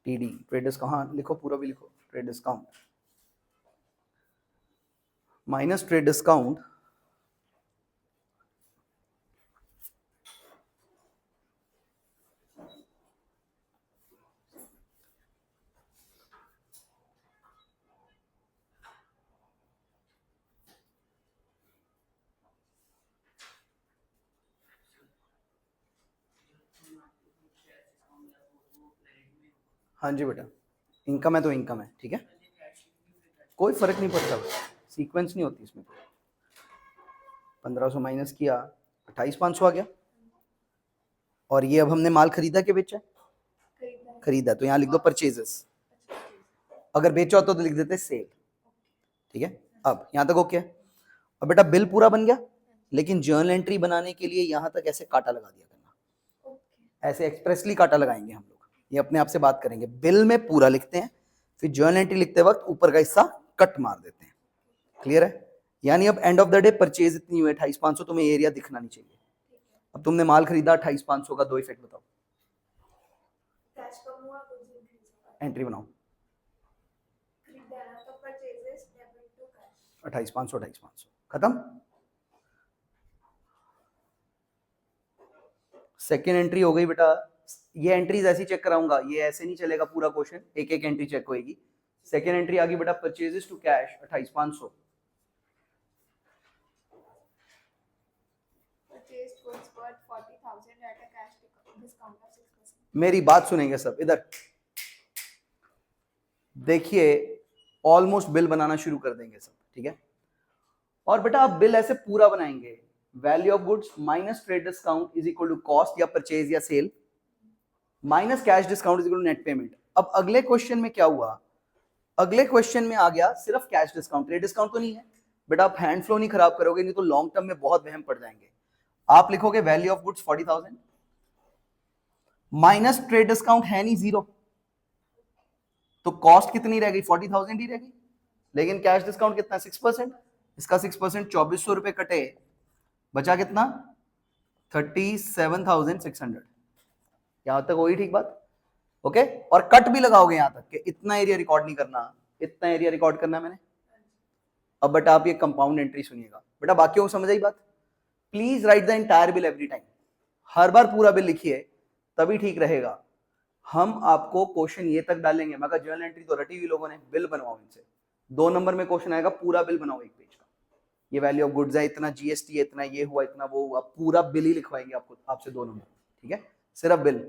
A: टीडी ट्रेड डिस्काउंट, हाँ लिखो पूरा भी लिखो, trade discount minus trade discount हाँ जी बेटा, इनकम है तो इनकम है, ठीक है, कोई फर्क नहीं पड़ता, सीक्वेंस नहीं होती इसमें। 1500 माइनस किया 28,500 आ गया। और ये अब हमने माल खरीदा कि बेचा? खरीदा, तो यहाँ लिख दो परचेजेस। अगर बेचा होता तो लिख देते सेल, ठीक है। अब यहाँ तक ओके। अब बेटा बिल पूरा बन गया, लेकिन जर्नल एंट्री बनाने के लिए यहाँ तक ऐसे काटा लगा दिया करना, ऐसे एक्सप्रेसली काटा लगाएंगे हम लोग, ये अपने आप से बात करेंगे। बिल में पूरा लिखते हैं, फिर जर्नल एंट्री लिखते वक्त ऊपर का हिस्सा कट मार देते हैं। क्लियर है? यानी अब end of the day purchase इतनी हुई 28,500, तुम्हें एरिया दिखना नहीं चाहिए। अब तुमने माल खरीदा 28,500 का, दो इफेक्ट बताओ। एंट्री बनाओ 28,500 28,500 खत्म। सेकेंड एंट्री हो गई बेटा। ये एंट्रीज ऐसी चेक कराऊंगा, ये ऐसे नहीं चलेगा पूरा क्वेश्चन, एक एक एंट्री चेक होगी। सेकेंड एंट्री आ गई बेटा, परचेजेस टू कैश 28,500। मेरी बात सुनेंगे सब इधर देखिए, ऑलमोस्ट बिल बनाना शुरू कर देंगे सब, ठीक है। और बेटा आप बिल ऐसे पूरा बनाएंगे, value of goods minus trade discount is equal to cost या परचेज या sale minus cash discount is equal to net payment. अब अगले क्वेश्चन में क्या हुआ? अगले क्वेश्चन में आ गया सिर्फ कैश डिस्काउंट, ट्रेड डिस्काउंट तो नहीं है। बेटा आप हैंड फ्लो नहीं खराब करोगे, नहीं तो लॉन्ग टर्म में बहुत वहम पड़ जाएंगे। आप लिखोगे value of goods 40,000 minus trade discount है नहीं, जीरो, तो कॉस्ट कितनी रह गई? 40,000 ही रह गई। लेकिन कैश डिस्काउंट कितना? 6%। इसका 6% 2,400 रुपए कटे, बचा कितना? 37,600। यहां तक वही ठीक बात, ओके। और कट भी लगाओगे यहां तक कि इतना एरिया रिकॉर्ड नहीं करना, इतना एरिया रिकॉर्ड करना मैंने। अब बेटा आप ये कंपाउंड एंट्री सुनिएगा बेटा, बाकियों को समझ आई बात? Please write the entire bill every time, हर बार पूरा बिल लिखिए तभी ठीक रहेगा। हम आपको क्वेश्चन ये तक डालेंगे, मैं कहा जर्नल एंट्री तो रटी हुई लोगों ने, बिल बनवाओ इनसे। 2 नंबर में क्वेश्चन आएगा, पूरा बिल बनाओ एक पेज का, ये वैल्यू ऑफ गुड्स है इतना, जीएसटी है इतना, ये हुआ इतना, वो हुआ, पूरा बिल ही लिखवाएंगे आपको, आपसे 2 नंबर, ठीक है। सिर्फ बिल,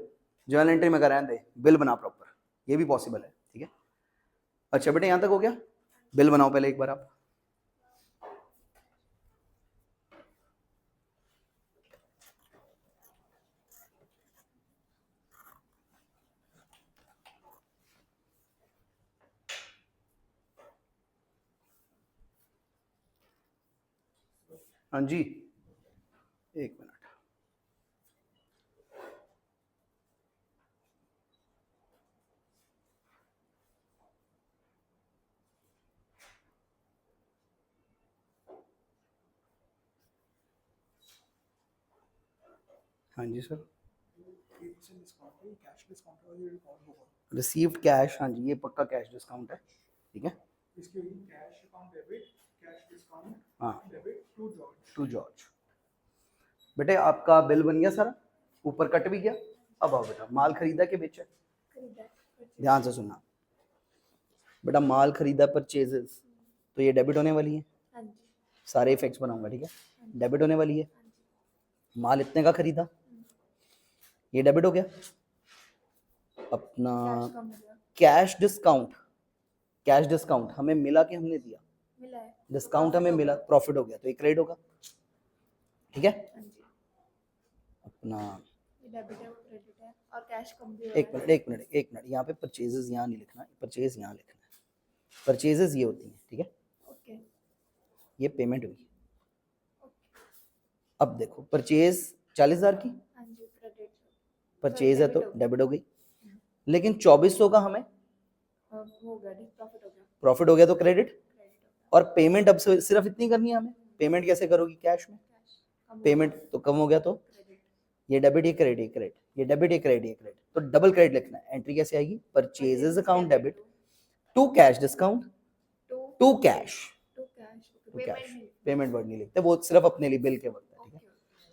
A: जर्नल एंट्री में कराएं दे, बिल बना प्रॉपर, ये भी पॉसिबल है, ठीक है। अच्छा बेटा यहां तक हो गया, बिल बनाओ पहले एक बार आप। हाँ जी, एक मिनट, हाँ जी सर। रिसीव्ड कैश, हाँ जी ये पक्का कैश डिस्काउंट है, ठीक है।
B: इसके लिए cash account debit, cash discount,
A: हाँ
B: debit to George.
A: To George. बेटे आपका बिल बन गया सारा, ऊपर कट भी गया। अब आओ बेटा, माल खरीदा कि बेचा? ध्यान से सुनना बेटा, माल खरीदा परचेजेस, तो ये डेबिट होने वाली है। सारे इफेक्ट्स बनाऊंगा, ठीक है। डेबिट होने वाली है। माल इतने का खरीदा, ये डेबिट हो गया। अपना कैश डिस्काउंट, कैश डिस्काउंट हमें मिला कि हमने दिया?
C: मिला है।
A: डिस्काउंट हमें मिला, प्रॉफिट हो गया, तो एक क्रेडिट होगा, ठीक है। अपना
C: डेबिट है, वो क्रेडिट है, और कैश कम भी हो
A: एक मिनट एक मिनट एक मिनट, यहाँ पे परचेजेस यहाँ नहीं लिखना, परचेज यहाँ लिखना है। परचेजेस ये होती हैं, ठीक है।
C: ओके
A: ये पेमेंट हुई। अब देखो परचेज 40,000 की
C: हाँ जी क्रेडिट
A: परचेज है तो डेबिट हो गई, लेकिन 2400 का हमें
C: हो गया, प्रॉफिट हो गया,
A: प्रॉफिट हो गया तो क्रेडिट।
C: क्रेडिट हो गया।
A: और पेमेंट अब सिर्फ इतनी करनी है हमें। पेमेंट कैसे करोगी? कैश में। पेमेंट तो कम हो गया तो
C: क्रेडिट,
A: ये डेबिट, ये क्रेडिट, ये क्रेडिट, ये डेबिट, ये क्रेडिट, ये क्रेडिट, तो डबल क्रेडिट लिखना है। एंट्री कैसे आएगी? Purchases account debit to cash discount to cash,
C: to cash,
A: to cash. Payment word नहीं लिखते, वो सिर्फ अपने लिए बिल के वक्त है, ठीक है।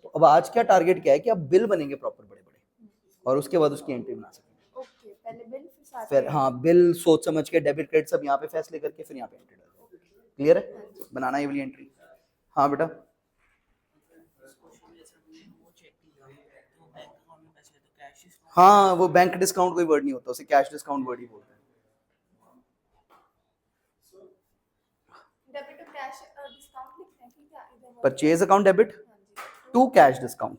A: तो अब आज क्या टारगेट क्या है कि अब बिल बनेंगे प्रॉपर बड़े बड़े, और उसके बाद उसकी एंट्री बना सकेंगे।
C: ओके पहले बिल
A: फिर हाँ बिल सोच समझ के, डेबिट क्रेडिट सब यहाँ पे फैसले करके फिर यहाँ पे एंट्री डालो। क्लियर है? बनाना ये वाली एंट्री। हाँ बेटा हाँ, वो बैंक डिस्काउंट कोई वर्ड नहीं होता, उसे कैश डिस्काउंट वर्ड ही बोलते हैं।
C: डेबिट टू कैश डिस्काउंट लिखना है कि क्या इधर?
A: Purchase account debit to cash discount,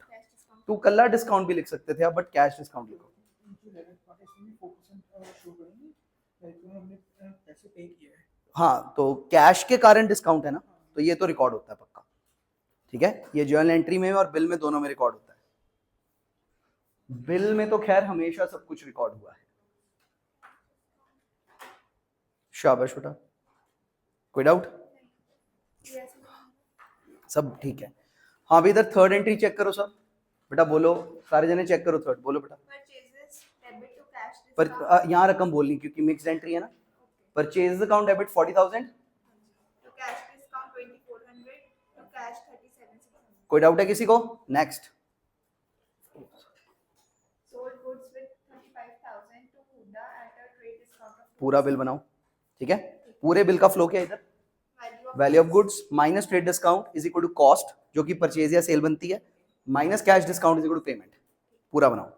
A: to कल्ला डिस्काउंट भी लिख सकते थे आप, बट कैश डिस्काउंट लिखो। हाँ तो कैश के कारण डिस्काउंट है ना, तो ये तो रिकॉर्ड होता है पक्का, ठीक है। ये जर्नल एंट्री में और बिल में दोनों में रिकॉर्ड होता है। बिल में तो खैर हमेशा सब कुछ रिकॉर्ड हुआ है। शाबाश बेटा, कोई डाउट? सब ठीक है। हाँ अभी इधर थर्ड एंट्री चेक करो सब। बेटा बोलो, सारे जने चेक करो थर्ड, बोलो बेटा।
C: परचेजेस डेबिट टू कैश
A: पर यहाँ रकम बोलनी क्योंकि मिक्स एंट्री है ना। Purchase account debit 40,000
C: to cash discount 2400 to cash 37,600
A: कोई डाउट है किसी को? Next.
C: sold goods with 35,000 to Huda at a trade discount of
A: पूरा बिल बनाओ, ठीक है। पूरे बिल का फ्लो क्या है इधर? Value of goods minus trade discount is equal to cost, जो कि परचेज या सेल बनती है, minus cash discount is equal to payment. पूरा बनाओ,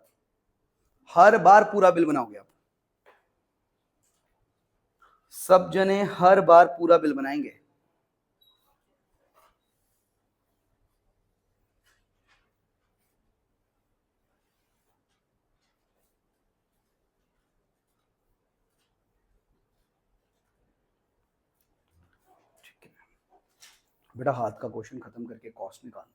A: हर बार पूरा बिल बनाओगे आप। सब जने हर बार पूरा बिल बनाएंगे। ठीक है बेटा, हाथ का क्वेश्चन खत्म करके कॉस्ट निकालना।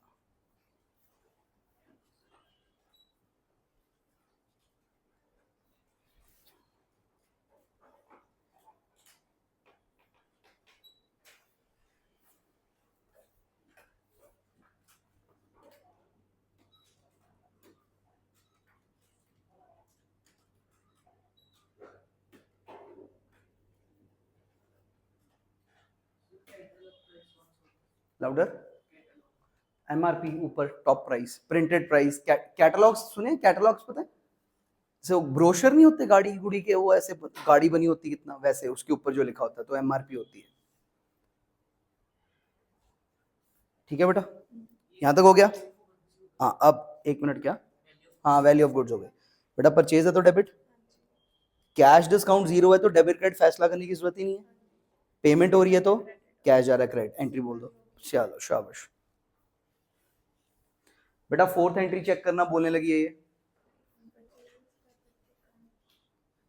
A: लाउडर। एमआरपी ऊपर, top price, printed price, catalogues सुने? कैटलॉग्स पता है? जो ब्रोशर नहीं होते गाड़ी गुड़ी के, वो ऐसे गाड़ी बनी होती कितना, वैसे उसके ऊपर जो लिखा होता है, तो एमआरपी होती है। ठीक है बेटा, यहां तक हो गया? हाँ अब एक मिनट, क्या? हाँ वैल्यू ऑफ गुड्स हो गए बेटा। परचेज है तो डेबिट, कैश डिस्काउंट जीरो है तो डेबिट क्रेडिट फैसला करने की जरूरत ही नहीं है। पेमेंट हो रही है तो कैश जा रहा है, क्रेडिट। एंट्री बोल दो। चलो शाबाश बेटा। फोर्थ एंट्री चेक करना बोलने लगी है ये,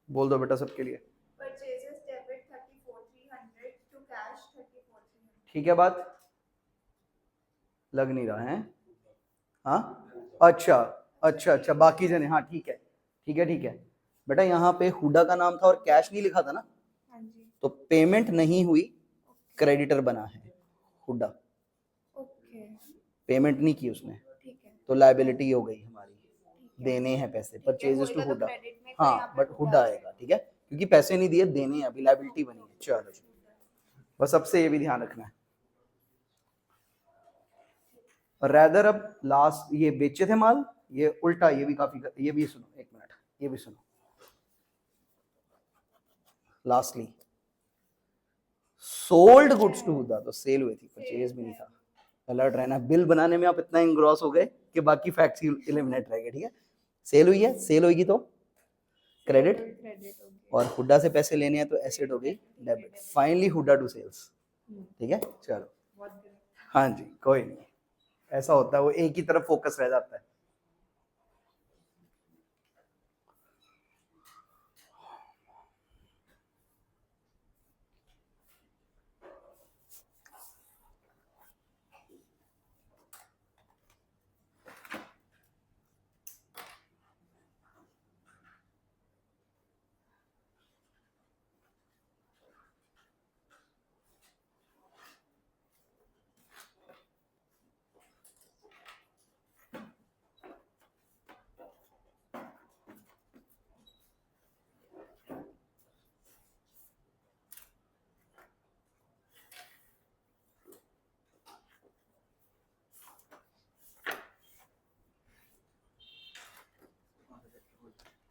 A: बोल दो बेटा सबके लिए।
C: परचेजेस डेबिट 34,300 टू कैश 34,300
A: ठीक है बात? लग नहीं रहा है? हाँ अच्छा अच्छा अच्छा, बाकी जने, हाँ ठीक है ठीक है ठीक है। बेटा यहाँ पे हुडा का नाम था और कैश नहीं लिखा था ना,
C: हाँ जी।
A: तो पेमेंट नहीं हुई, क्रेडिटर बना है हुडा,
C: ओके।
A: पेमेंट नहीं की उसने,
C: ठीक है।
A: तो लाइबिलिटी हो गई हमारी,
C: ठीक है।
A: देने हैं पैसे,
C: ठीक है,
A: परचेजेस टू
C: होएगा तो
A: हुडा।
C: क्रेडिट में का यहाँ
A: हाँ
C: पे
A: बट
C: हुडा
A: हुडा
C: आ
A: आएगा, ठीक है, क्योंकि पैसे नहीं दिए, देने हैं, अभी लाइबिलिटी बनी है। चलो जी, बस अब से ये भी ध्यान रखना है। रैदर अब लास्ट ये बेचे थे माल, ये उल्टा, ये भी काफी, ये भी सुनो एक मिनट, ये भी सुनो। Lastly sold goods to Huda, तो सेल हुई थी, परचेज भी नहीं था। अलर्ट रहना, बिल बनाने में आप इतना इंग्रॉस हो गए कि बाकी फैक्ट्स एलिमिनेट रह गए, ठीक है। सेल हुई है, सेल होगी तो क्रेडिट,
C: क्रेडिट हो गया।
A: और हुडा से पैसे लेने हैं तो एसेट हो गई debit. Finally Huda to sales, ठीक है। चलो
C: बहुत good।
A: हाँ जी, कोई नहीं, ऐसा होता है, वो एक ही तरफ फोकस रह जाता है।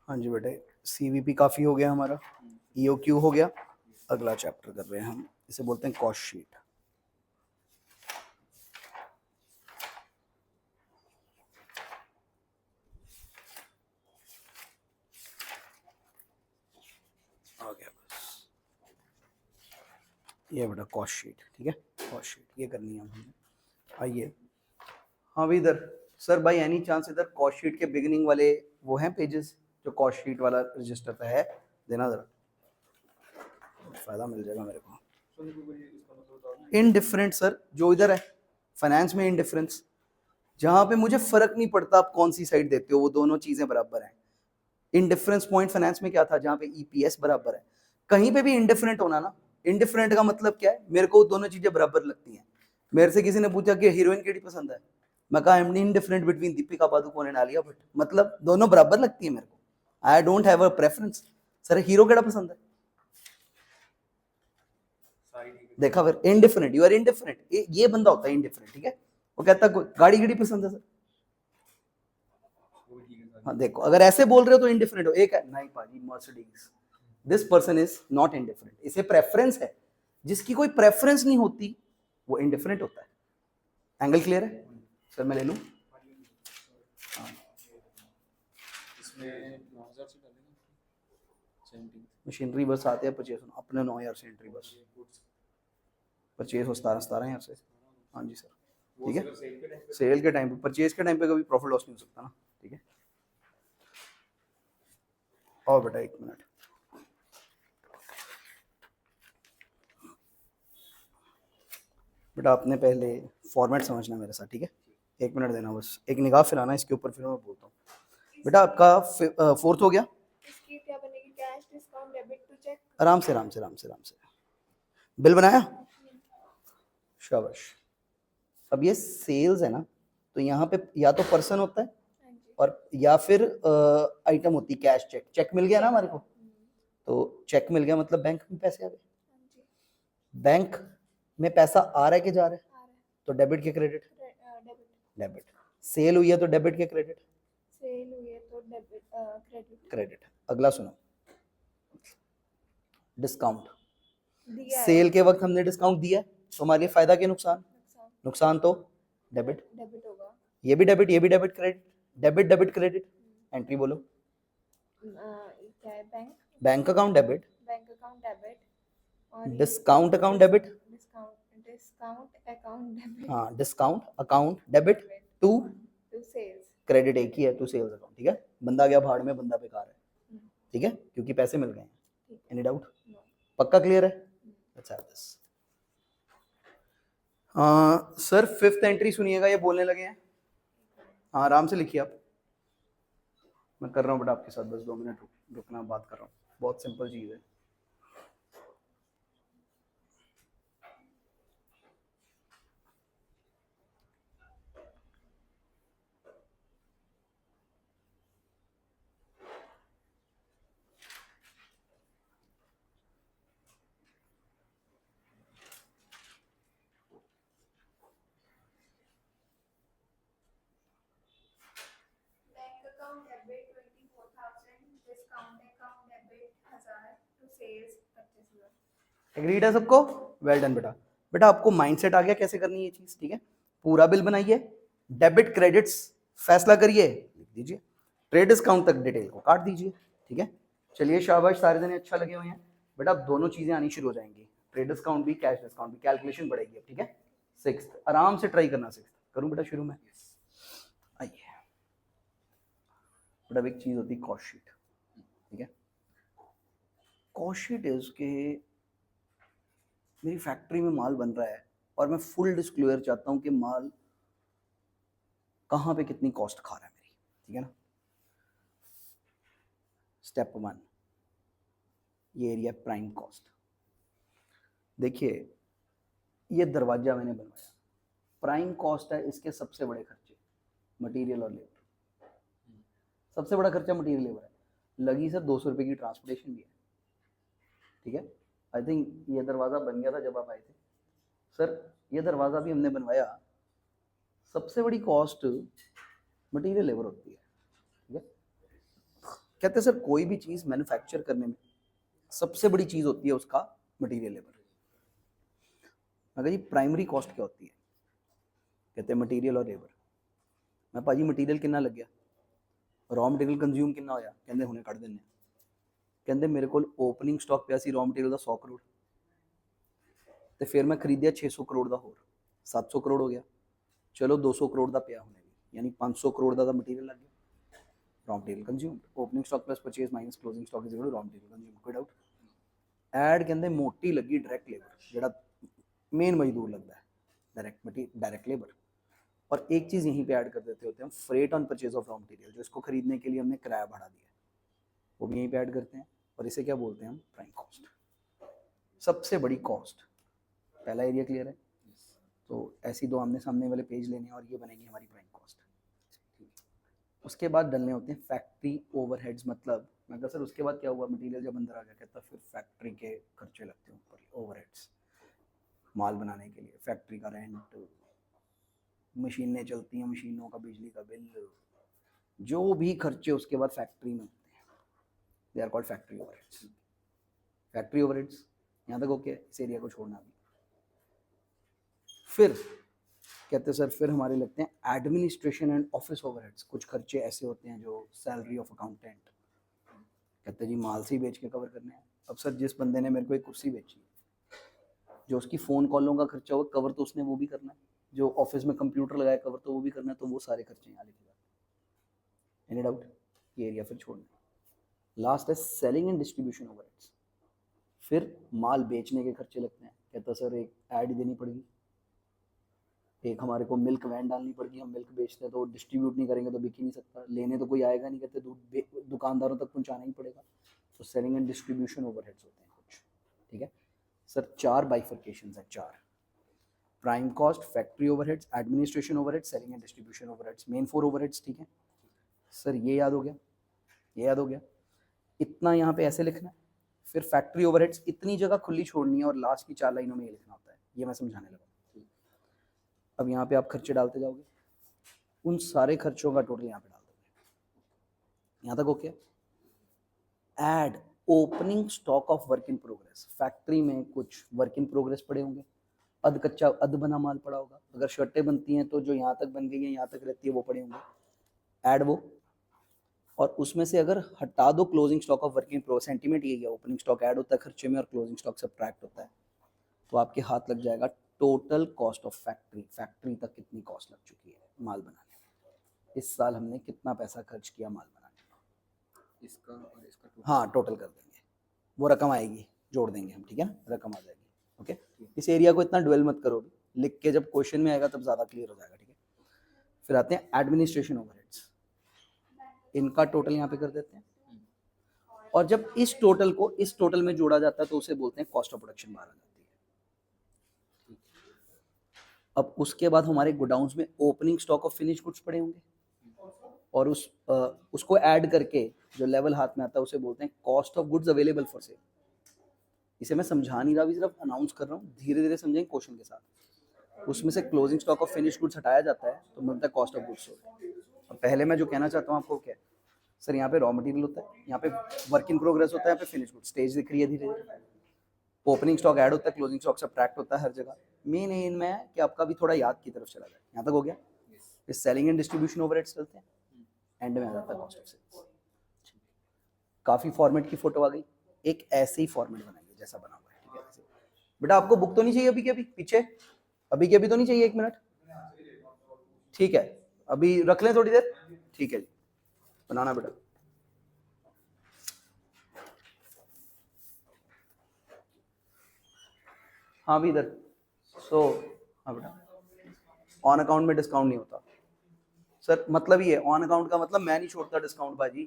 A: हाँ जी बेटे, सीवीपी काफी हो गया हमारा, ईओक्यू हो गया। अगला चैप्टर कर रहे हैं हम, इसे बोलते हैं कॉस्ट शीट। आ गया बस, ये बेटा कॉस्ट शीट, ठीक है। कॉस्ट शीट ये करनी है हमने। आइए, हाँ भी इधर सर, बाय एनी चांस इधर कॉस्ट शीट के बिगिनिंग वाले वो हैं पेजेस, जो कॉस्ट शीट वाला रजिस्टर पे है, देना जरा, फायदा मिल जाएगा मेरे को। इनडिफरेंट सर, जो इधर है फाइनेंस में इनडिफरेंस, जहां पे मुझे फर्क नहीं पड़ता आप कौन सी साइड देते हो, वो दोनों चीजें बराबर हैं। इनडिफरेंस पॉइंट फाइनेंस में क्या था, जहां पे ईपीएस बराबर है। कहीं पे भी इनडिफरेंट होना ना, इनडिफरेंट का मतलब क्या है, मेरे को दोनों चीजें बराबर लगती हैं। मेरे से किसी ने पूछा कि हीरोइन केड़ी पसंद है, मैं कहा I am indifferent between Deepika Padukone and Alia Bhatt, मतलब दोनों बराबर लगती है मेरे को, I don't have a preference. Sir hero केड़ा पसंद है, देखा फिर, इनडिफरेंट, यू आर इनडिफरेंट, ये बंदा होता है इनडिफरेंट, ठीक है। वो कहता है गाड़ी केड़ी पसंद है सर, हाँ देखो, अगर ऐसे बोल रहे हो तो इनडिफरेंट हो। एक है नहीं पाजी Mercedes, this person is not indifferent, इसे प्रेफरेंस है। जिसकी कोई प्रेफरेंस नहीं होती वो इनडिफरेंट होता है। एंगल क्लियर है सर, मैं ले लूं? मशीनरी बस आते हैं परचेज, अपने 9,000 से एंट्री बस परचेज हो 17,000 से। हाँ जी सर, ठीक है। सेल के टाइम पे, परचेज के टाइम पे कभी प्रॉफिट लॉस नहीं हो सकता ना, ठीक है। और बेटा एक मिनट, बेटा आपने पहले फॉर्मेट समझना मेरे साथ, ठीक है। एक मिनट देना, बस एक निगाह फिराना इसके ऊपर, फिर मैं बोलता हूँ। बेटा आपका फोर्थ हो गया,
C: इसकी क्या बनेगी, cash discount debit to cheque.
A: आराम से आराम से आराम से आराम से, बिल बनाया, शाबाश। अब ये सेल्स है ना, तो यहाँ पे या तो पर्सन होता है
C: हाँ जी।
A: और या फिर आइटम होती है कैश, चेक, चेक मिल गया ना हमारे को, तो चेक मिल गया मतलब बैंक में पैसे आ गए।
C: हाँ जी।
A: बैंक में पैसा आ रहा है कि जा रहा है,
C: आ रहा है।
A: तो डेबिट के क्रेडिट,
C: डेबिट।
A: डेबिट। सेल हुई है तो डेबिट के क्रेडिट,
C: सेल हुई है तो डेबिट, क्रेडिट।
A: क्रेडिट। अगला सुनो, डिस्काउंट,
C: दिया है।
A: सेल के वक्त हमने डिस्काउंट दिया है, तो हमारे लिए फायदा के नुकसान,
C: नुकसान।
A: नुकसान तो डेबिट,
C: डेबिट होगा।
A: ये भी डेबिट, ये भी debit, credit, debit debit credit. Entry बोलो,
C: क्या है, bank.
A: Bank account debit,
C: bank account debit, और
A: discount account debit,
C: discount account debit
A: हाँ discount account debit to
C: to sales.
A: Credit, एक ही है, टू सेल्स अकाउंट, ठीक है। बंदा गया भाड़ में, बंदा बेकार है, ठीक है, क्योंकि पैसे मिल गए हैं। एनी डाउट, पक्का क्लियर है? अच्छा दिस सर फिफ्थ एंट्री सुनिएगा, ये बोलने लगे हैं। हाँ आराम से लिखिए आप, मैं कर रहा हूँ, बट आपके साथ बस 2 मिनट रुकना, बात कर रहा हूँ, बहुत सिंपल चीज़ है।
C: Bank account debit 24,000, discount account debit 1,000 to sales 25,000।
A: Agreed है सबको? वेल डन बेटा। बेटा आपको माइंडसेट आ गया कैसे करनी है ये चीज, ठीक है। पूरा बिल बनाइए, डेबिट क्रेडिट्स फैसला करिए, लिख दीजिए, ट्रेड डिस्काउंट तक डिटेल को काट दीजिए, ठीक है। चलिए शाबाश, सारे जने अच्छा लगे हुए हैं बेटा। अब दोनों चीजें आनी शुरू हो जाएंगी, ट्रेड डिस्काउंट भी, कैश डिस्काउंट भी, कैलकुलेशन बढ़ेगी अब, ठीक है। 6th आराम से ट्राई करना, 6th करूं बेटा शुरू में? आइए बेटा, एक चीज होती है कॉस्ट शीट, ठीक है। कॉस्ट शीट इज के मेरी फैक्ट्री में माल बन रहा है और मैं फुल डिस्क्लोजर चाहता हूं कि माल कहाँ पे कितनी कॉस्ट खा रहा है मेरी, ठीक है ना। स्टेप 1, ये एरिया प्राइम कॉस्ट। देखिए ये दरवाजा मैंने बनवाया, प्राइम कॉस्ट है, इसके सबसे बड़े खर्चे मटेरियल और लेबर। सबसे बड़ा खर्चा मटेरियल लेबर है, लगी सर 200 रुपये की ट्रांसपोर्टेशन भी है, ठीक है। आई थिंक ये दरवाज़ा बन गया था जब आप आए थे सर, ये दरवाज़ा भी हमने बनवाया। सबसे बड़ी कॉस्ट मटेरियल लेबर होती है, ठीक है। कहते हैं सर कोई भी चीज़ मैन्युफैक्चर करने में सबसे बड़ी चीज़ होती है उसका मटेरियल लेबर। मगर जी प्राइमरी कॉस्ट क्या होती है? कहते हैं मटेरियल और लेबर। मैं भाजी मटेरियल कितना लग गया, रॉ मटेरियल कंज्यूम कितना होया, कहते हुने कट देने, कहते मेरे को ओपनिंग स्टॉक पिया सी रॉ मटेरियल का 100 करोड़, तो फिर मैं खरीदिया 600 करोड़ का होर, 700 करोड़ हो गया। चलो 200 करोड़ का पिया होने भी, यानी 500 करोड़ का मटेरियल लग गया, raw material consume. Opening stock plus purchase minus closing stock is equal to raw material consume, कोई डाउट? एड कहते मोटी लगी डायरेक्ट लेबर, जेड़ा मेन मजदूर लगता है, डायरेक्ट लेबर। और एक चीज़ यहीं पे ऐड कर देते होते हैं, freight on purchase of raw material, जो इसको खरीदने के लिए हमने किराया बढ़ा दिया, वो भी यहीं पे ऐड करते हैं। और इसे क्या बोलते हैं हम? Prime cost. सबसे बड़ी कॉस्ट, पहला एरिया क्लियर है। तो ऐसी दो आमने सामने वाले पेज लेने हैं और ये बनेगी हमारी प्राइम कॉस्ट। उसके बाद डलने होते हैं फैक्ट्री ओवरहेड्स। मतलब मैं कहा सर उसके बाद क्या हुआ, मटेरियल जब अंदर आ गया, कहता फिर फैक्ट्री के खर्चे लगते हैं ऊपर, ओवरहेड्स, माल बनाने के लिए फैक्ट्री का रेंट, मशीनें चलती हैं, मशीनों का बिजली का बिल, जो भी खर्चे उसके बाद फैक्ट्री में होते हैं, they are called factory overheads. Factory overheads यहाँ तक ओके, इस एरिया को छोड़ना भी। फिर कहते हैं सर फिर हमारे लगते हैं एडमिनिस्ट्रेशन एंड ऑफिस ओवरहेड्स। कुछ खर्चे ऐसे होते हैं जो सैलरी ऑफ अकाउंटेंट, कहते हैं जी माल से ही बेच के कवर करने हैं। अब सर जिस बंदे ने मेरे को एक कुर्सी बेची, जो उसकी फ़ोन कॉलों का खर्चा होगा कवर तो उसने वो भी करना है, जो ऑफिस में कंप्यूटर लगाया कवर तो वो भी करना है, तो वो सारे खर्चे यहाँ लिखे जाते हैं। Any doubt? ये एरिया फिर छोड़ना। लास्ट है सेलिंग एंड डिस्ट्रीब्यूशन ओवरहेड्स। फिर माल बेचने के खर्चे लगते हैं, कहता सर एक ऐड देनी पड़ेगी, एक हमारे को मिल्क वैन डालनी पड़ेगी, हम मिल्क बेचते हैं तो डिस्ट्रीब्यूट नहीं करेंगे तो बिक ही नहीं सकता, लेने तो कोई आएगा नहीं, कहते दूध दुकानदारों तक पहुंचाना ही पड़ेगा, तो सेलिंग एंड डिस्ट्रीब्यूशन ओवरहेड्स होते हैं कुछ, ठीक है सर। 4 बाइफर्केशंस हैं, 4: prime cost, factory overheads, administration overheads, selling and distribution overheads, main 4 overheads, ठीक है सर। ये याद हो गया, ये याद हो गया। इतना यहाँ पे ऐसे लिखना है, फिर फैक्ट्री ओवरहेड्स इतनी जगह खुली छोड़नी है और लास्ट की 4 लाइनों में ये लिखना होता है, ये मैं समझाने लगा। अब यहाँ पे आप खर्चे डालते जाओगे, उन सारे खर्चों का टोटल यहाँ पे डाल दोगे, यहाँ तक okay. Add opening stock of work in progress. Factory में कुछ वर्क इन प्रोग्रेस पड़े होंगे, अध कच्चा अध बना माल पड़ा होगा, अगर शर्टें बनती हैं तो जो यहाँ तक बन गई है यहाँ तक रहती है वो पड़े होंगे, ऐड वो। और उसमें से अगर हटा दो closing stock of work in progress, sentiment ये गया, ओपनिंग स्टॉक ऐड होता है खर्चे में और क्लोजिंग स्टॉक सब्ट्रैक्ट होता है, तो आपके हाथ लग जाएगा total cost of factory. Factory तक कितनी कॉस्ट लग चुकी है माल बनाने में, इस साल हमने कितना पैसा खर्च किया माल बनाने में,
D: इसका और इसका
A: हाँ टोटल कर देंगे, वो रकम आएगी, जोड़ देंगे हम, ठीक है ना, रकम आ जाएगी, ओके। इस एरिया को इतना ड्वेल मत करो, लिख के जब क्वेश्चन में आएगा तब ज़्यादा क्लियर हो जाएगा, ठीक है। फिर आते हैं एडमिनिस्ट्रेशन ओवरहेड्स, इनका टोटल यहाँ पे कर देते हैं। और जब इस टोटल को इस टोटल में जोड़ा जाता है तो उसे बोलते हैं कॉस्ट ऑफ प्रोडक्शन बाहर आ जाती है। अब उसके बाद हमारे गोडाउन्स में opening stock of finish goods पड़े होंगे, और उसको ऐड करके जो लेवल हाथ में आता है उसे बोलते हैं cost of goods available for sale. इसे मैं समझा नहीं रहा, अभी सिर्फ अनाउंस कर रहा हूँ, धीरे धीरे समझेंगे क्वेश्चन के साथ। उसमें से closing stock of finish goods हटाया जाता है तो मिलता है कॉस्ट ऑफ गुड्स सोल्ड। अब पहले मैं जो कहना चाहता हूँ आपको क्या है, सर यहाँ पे रॉ मटेरियल होता है, यहाँ पे वर्क इन प्रोग्रेस होता है, यहाँ पे फिनिश गुड स्टेज दिख रही है धीरे धीरे, ओपनिंग स्टॉक ऐड होता है, क्लोजिंग स्टॉक सब्ट्रैक्ट होता है हर जगह। मेन एम है कि आपका भी थोड़ा याद की तरफ चला जाए। यहाँ तक हो गया। फिर सेलिंग एंड डिस्ट्रीब्यूशन ओवरहेड्स चलते हैं, एंड में आ जाता है कॉस्ट ऑफ सेल्स। काफी फॉर्मेट की फोटो आ गई, एक ऐसे ही फॉर्मेट बनाइए जैसा बना हुआ है, ठीक है। ऐसे बेटा आपको बुक तो नहीं चाहिए अभी के अभी, पीछे अभी के अभी तो नहीं चाहिए, 1 मिनट, ठीक है, अभी रख लें थोड़ी देर, ठीक है जी, बनाना बेटा। हाँ भी इधर, सो हाँ बेटा, ऑन अकाउंट में डिस्काउंट नहीं होता सर, मतलब ये ऑन अकाउंट का मतलब मैं नहीं छोड़ता डिस्काउंट बाजी,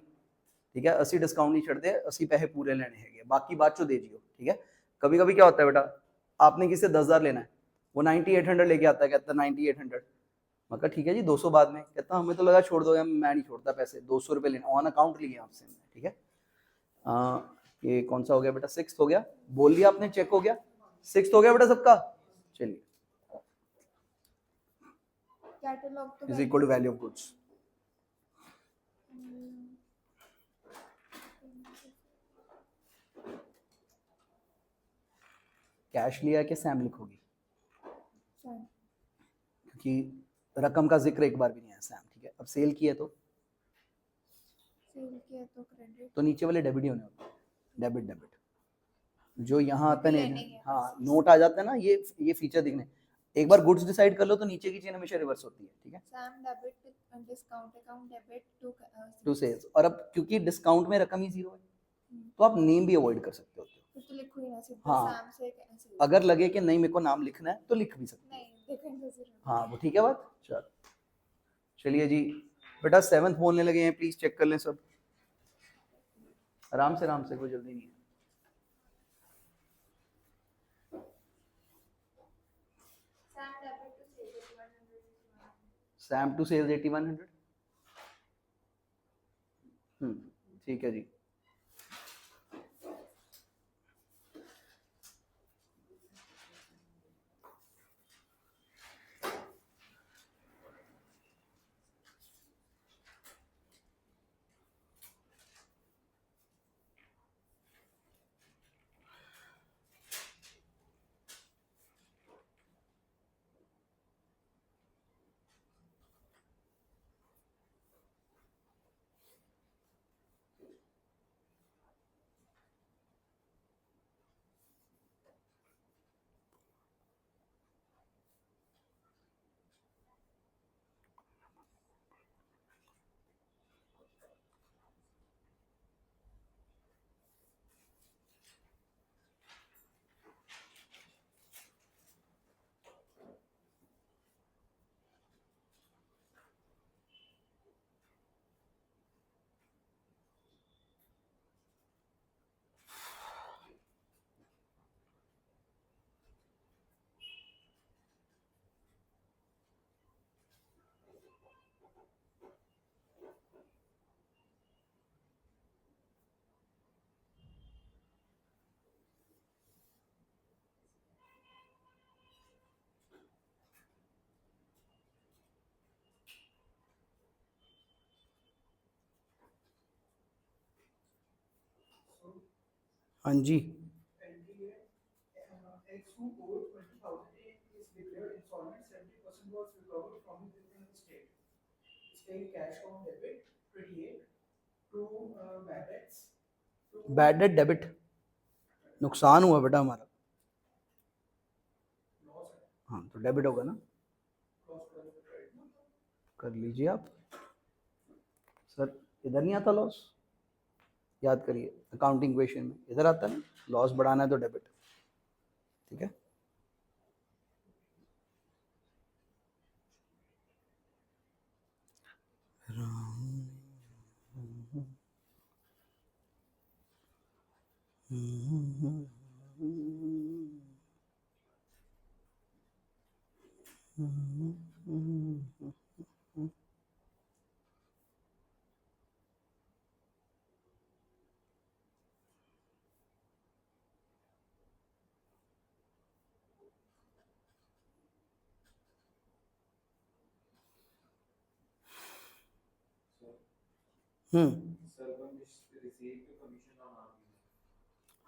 A: ठीक है। 80 डिस्काउंट नहीं छड़ते, 80 पैसे पूरे लेने हैं, बाकी बात चो दे जियो, ठीक है। कभी कभी क्या होता है बेटा, आपने किसी से 10,000 लेना है, वो 9800 लेके आता है, कहता है 9800, मैं कहा ठीक है जी 200 बाद में, कहता हमें तो लगा छोड़ दो, मैं नहीं छोड़ता पैसे, 200 रुपये लेना, ऑन अकाउंट लिए आपसे, ठीक है। ये कौन सा हो गया बेटा, 6th हो गया, बोल लिया आपने, चेक हो गया, 6th हो गया बेटा सबका। चलिए,
C: कैटलॉग तो
A: is equal to value of goods. Cash लिया कि सैम लिखोगी, क्योंकि रकम का जिक्र एक बार भी नहीं आया सैम, ठीक है। अब सेल की है तो
C: सेल किया तो क्रेडिट,
A: तो नीचे वाले डेबिट ही होने होते हैं, डेबिट डेबिट जो यहाँ आता
C: लेने
A: नहीं,
C: के
A: हाँ नोट आ जाता है ना, ये फीचर दिखने, एक बार गुड्स डिसाइड कर लो तो नीचे की चेन हमेशा रिवर्स होती है, ठीक है।
C: Same debit discount account debit
A: to sales, और अब क्योंकि डिस्काउंट में रकम ही 0 है तो आप नेम भी अवॉइड कर सकते हो,
C: तो लिखो ही ना सीधा
A: हाँ।
C: सैम से कैंसिल,
A: अगर लगे कि नहीं मेरे को नाम लिखना है तो लिख भी सकते हो,
C: नहीं लिखेंगे जरूर।
A: हाँ वो ठीक है बात। चलो चलिए जी बेटा, 7th बोलने लगे हैं, प्लीज चेक कर लें सब, आराम से कोई जल्दी नहीं है। सैम टू सेल्स 8100, ठीक है जी। हाँ जी,
B: Entry X2 code 20,000 is declared insolvent. 70% was recovered from the different estate. Estate cash on debit 28 to bad debts.
A: Bad debt debit, नुकसान हुआ बेटा हमारा,
B: Loss है,
A: हाँ तो डेबिट होगा ना,
B: loss कर दो credit ना।
A: कर लीजिए आप। सर इधर नहीं आता लॉस, याद करिए अकाउंटिंग क्वेश्चन में इधर आता है ना, लॉस बढ़ाना है तो डेबिट, ठीक है।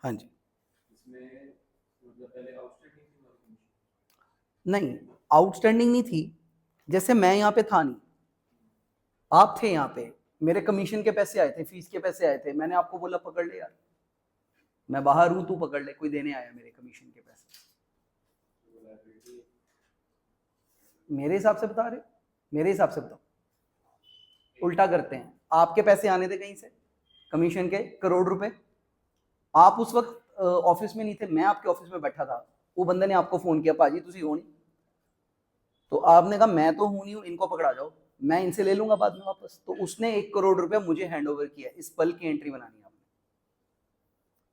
A: हाँ जी, नहीं आउटस्टैंडिंग नहीं थी, जैसे मैं यहाँ पे था नहीं, आप थे यहाँ पे, मेरे कमीशन के पैसे आए थे, फीस के पैसे आए थे, मैंने आपको बोला पकड़ ले यार, मैं बाहर हूँ तू पकड़ ले, कोई देने आया मेरे कमीशन के पैसे। मेरे हिसाब से बता रहे, मेरे हिसाब से बताओ, उल्टा करते हैं, आपके पैसे आने थे कहीं से कमीशन के करोड़ रुपए, आप उस वक्त ऑफिस में नहीं थे, मैं आपके ऑफिस में बैठा था, वो बंदे ने आपको फोन किया पाजी तुसी हो नहीं, तो आपने कहा मैं तो हूं नहीं हूं, इनको पकड़ा जाओ, मैं इनसे ले लूंगा बाद में वापस, तो उसने 1 करोड़ रुपया मुझे हैंड ओवर किया, इस पल की एंट्री बनानी है आपने।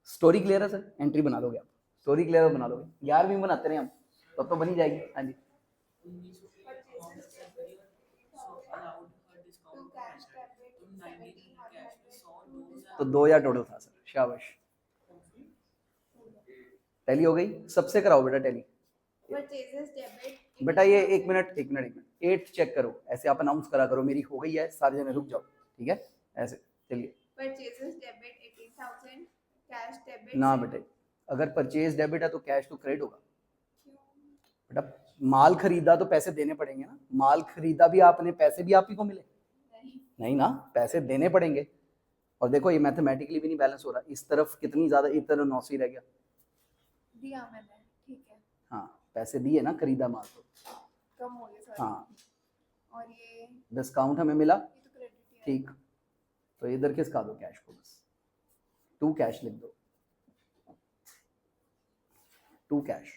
A: स्टोरी क्लियर है सर, एंट्री बना लोगे आप, स्टोरी क्लियर बना लोगे, 11वीं बनाते रहे हम, तब तो बनी जाएगी। हाँ जी,
C: To cash debit 1700
A: तो 2000 टोटल था सर, शाबाश, टैली हो गई, सबसे कराओ बेटा टैली।
C: purchases debit
A: बेटा ये एक मिनट 8 चेक करो, ऐसे आप अनाउंस करा करो मेरी हो गई है, सारे जने रुक जाओ, ठीक है, ऐसे चलिए।
C: purchases debit 18,000 cash debit
A: ना बेटे, अगर परचेज डेबिट है तो कैश तो क्रेडिट होगा बेटा, माल खरीदा तो पैसे देने पड़ेंगे ना, माल खरीदा भी आपने, पैसे भी आप ही को मिले नहीं ना, पैसे देने पड़ेंगे। और देखो ये मैथमेटिकली भी नहीं बैलेंस हो रहा, इस तरफ कितनी ज्यादा, एक तरफ 9 ही रह गया,
C: दिया मैंने, ठीक है,
A: हाँ पैसे दिए ना, खरीदा माल तो,
C: कम हो गया सॉरी।
A: हाँ
C: और ये
A: डिस्काउंट हमें मिला,
C: तो क्रेडिट ही है।
A: ठीक, तो इधर किसका दो कैश को, बस 2 कैश लिख दो, 2 कैश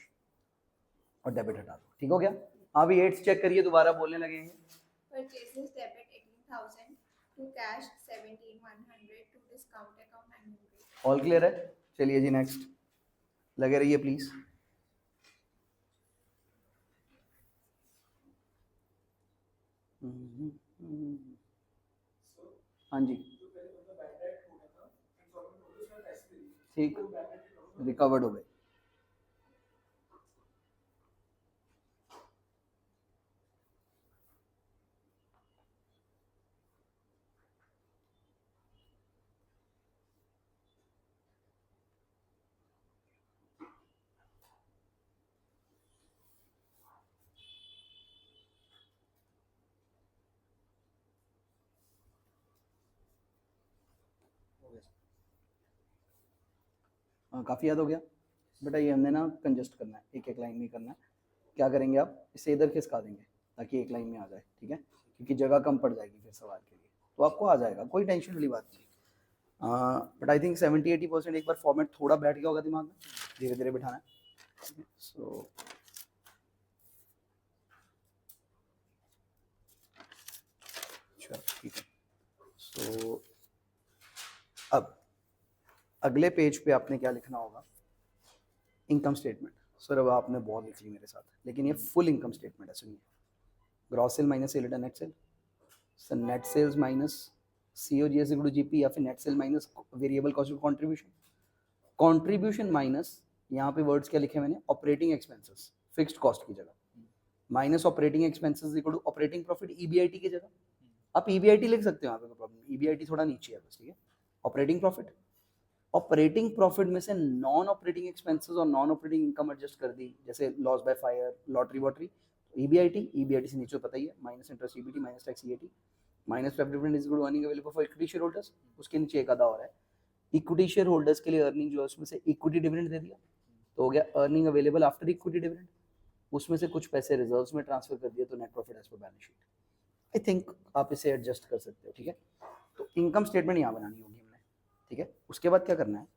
A: और डेबिट हटा दो, ठीक हो गया। अभी 8 चेक करिए, दोबारा बोलने लगेंगे।
C: Purchases debit 18,000 to cash 17,100 to discount account 900.
A: All clear है, चलिए जी नेक्स्ट, लगे रहिए प्लीज। हाँ जी ठीक, रिकवर्ड हो गए, काफ़ी याद हो गया बेटा, ये हमने ना कंजस्ट करना है, एक एक लाइन में करना है। क्या करेंगे आप, इसे इधर खिसका देंगे ताकि एक लाइन में आ जाए, ठीक है, क्योंकि जगह कम पड़ जाएगी फिर सवाल के लिए, तो आपको आ जाएगा, कोई टेंशन वाली बात नहीं। बट आई थिंक 70-80% एक बार फॉर्मेट थोड़ा बैठ गया होगा दिमाग में, धीरे धीरे बिठाना है। सो चलो ठीक है, सो अब अगले पेज पे आपने क्या लिखना होगा, इनकम स्टेटमेंट। सर अब आपने बहुत लिख ली मेरे साथ, लेकिन ये फुल इनकम स्टेटमेंट है, सुनिए। Gross sale minus sale net sale, sir net sales minus COGS equal to GP, या फिर net sale minus variable cost of contribution, contribution minus, यहाँ पे वर्ड्स क्या लिखे मैंने, ऑपरेटिंग एक्सपेंसेस फिक्स्ड कॉस्ट की जगह, minus operating expenses equal to operating profit EBIT की जगह, आप EBIT लिख सकते हो यहाँ पे, कोई प्रॉब्लम, EBIT थोड़ा नीचे है बस, ठीक है। ऑपरेटिंग प्रॉफिट, ऑपरेटिंग प्रॉफिट में से नॉन ऑपरेटिंग एक्सपेंसेस और नॉन ऑपरेटिंग इनकम एडजस्ट कर दी, जैसे loss by fire, lottery watery, EBIT से नीचे पता ही है, minus interest EBT, minus tax EAT, minus tax dividend is good earning available for equity share holders, उसके नीचे एक आधा और है, इक्विटी शेयर होल्डर्स के लिए अर्निंग जो है उसमें से इक्विटी डिविडेंड दे दिया, तो हो गया earning available after equity dividend, उसमें से कुछ पैसे रिजर्व्स में ट्रांसफर कर दिए, तो नेट प्रॉफिट एज पर बैलेंस शीट। आई थिंक आप इसे एडजस्ट कर सकते हो, ठीक है। तो इनकम स्टेटमेंट यहाँ बनानी होगी हमने, ठीक है। उसके बाद क्या करना है,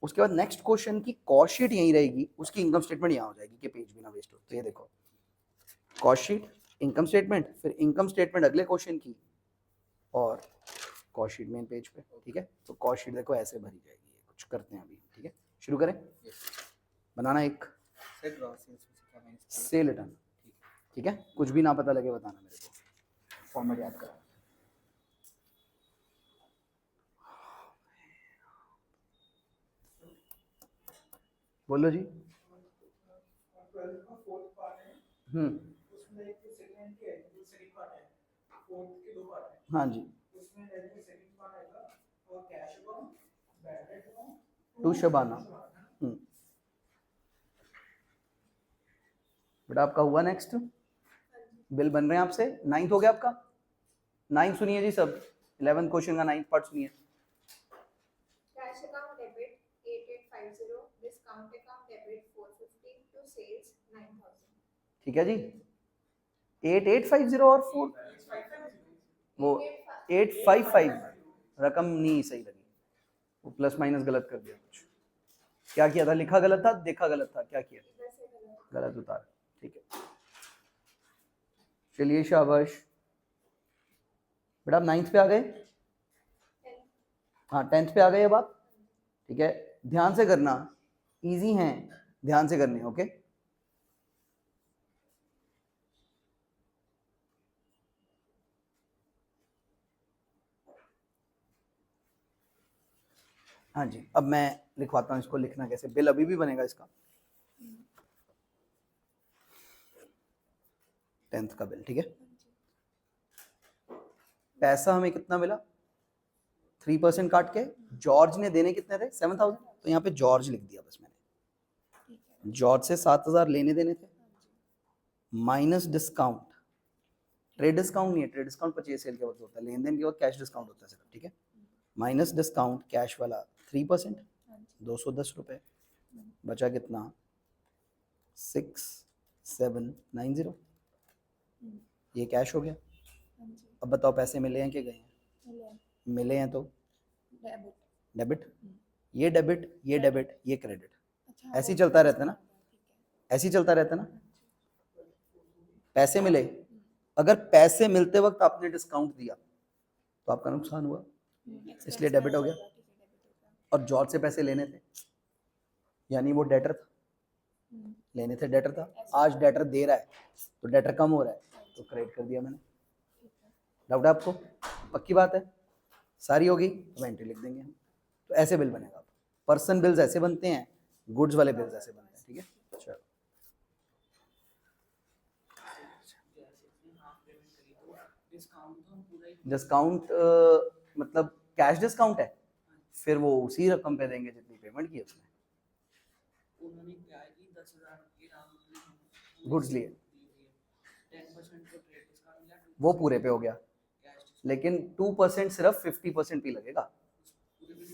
A: उसके बाद नेक्स्ट क्वेश्चन की कॉस्ट शीट यहीं रहेगी, उसकी इनकम स्टेटमेंट यहाँ हो जाएगी कि पेज भी ना वेस्ट हो। तो ये देखो, कॉस्ट शीट, इनकम स्टेटमेंट, फिर इनकम स्टेटमेंट अगले क्वेश्चन की, और कॉस्ट शीट मेन पेज पे, ठीक है। तो कॉस्ट शीट देखो ऐसे भरी जाएगी, कुछ करते हैं अभी, ठीक है। शुरू करें, बनाना एक सेल रिटर्न, ठीक है। कुछ भी ना पता लगे बताना मेरे को, फॉर्मेट याद करा। बोलो जी।
B: 12 का फोर्थ पार्ट है, उसमें एक सेकंड के है, जो सेकंड पार्ट है, फोर्थ के दो पार्ट है।
A: हाँ जी,
B: उसमें रेवेन्यू सेकंड पार्ट आएगा और cash account, bad debt account
A: to Shabana. बेटा आपका हुआ नेक्स्ट, बिल बन रहे हैं आपसे। 9th हो गया आपका। 9th सुनिए जी सब, 11th क्वेश्चन का 9th पार्ट सुनिए।
C: Cash account debit 8850, discount account debit 450 to sales 9000.
A: ठीक है जी, 8850 और 4 वो 855 रकम नहीं सही लगी, वो प्लस माइनस गलत कर दिया कुछ। क्या किया था, लिखा गलत था, देखा गलत था, क्या किया,
C: इधर से गलत.
A: गलत उतारा, ठीक है। चलिए शाबाश बेटा, आप 9th पे आ गए। हाँ 10th पे आ गए अब आप, ठीक है। ध्यान से करना, इजी हैं, ध्यान से करने, ओके। हाँ जी, अब मैं लिखवाता हूँ इसको, लिखना कैसे, बिल अभी भी बनेगा इसका, 10th का बिल, ठीक है। पैसा हमें कितना मिला, 3% काट के। जॉर्ज ने देने कितने थे, 7000, तो यहाँ पे जॉर्ज लिख दिया बस मैंने। जॉर्ज से 7000 लेने देने थे, माइनस डिस्काउंट। ट्रेड डिस्काउंट नहीं है, ट्रेड डिस्काउंट परचेज सेल के वक्त होता है, लेन देन के वक्त कैश डिस्काउंट होता है सिर्फ, ठीक है। माइनस डिस्काउंट कैश वाला 3%, 210 रुपये, बचा कितना, 6790, ये कैश हो गया। अब बताओ पैसे मिले हैं कि गए हैं, मिले हैं तो डेबिट, ये डेबिट, ये डेबिट, ये क्रेडिट, ऐसे ही चलता रहता है ना, ऐसे ही चलता रहता है ना। पैसे मिले, अगर पैसे मिलते वक्त आपने डिस्काउंट दिया तो आपका नुकसान हुआ, इसलिए डेबिट हो गया। और जॉर्ज से पैसे लेने थे, यानी वो डेटर था, लेने थे डेटर था, आज डेटर दे रहा है तो डेटर कम हो रहा है तो क्रेडिट कर दिया मैंने। डाउट है आपको, पक्की बात है, सारी होगी, अब एंट्री लिख देंगे हम। तो ऐसे बिल बनेगा, पर्सन बिल्स ऐसे बनते हैं, गुड्स वाले बिल्स ऐसे बनते हैं, ठीक है। चलो डिस्काउंट मतलब कैश डिस्काउंट है, फिर वो उसी रकम पे देंगे जितनी पेमेंट की उसने।
B: उन्होंने क्या है कि 10,000 के नाम
A: गुड्स लिए
B: 10% को ट्रेड डिस्काउंट मिला,
A: वो पूरे पे हो गया, लेकिन 2% सिर्फ 50% पे लगेगा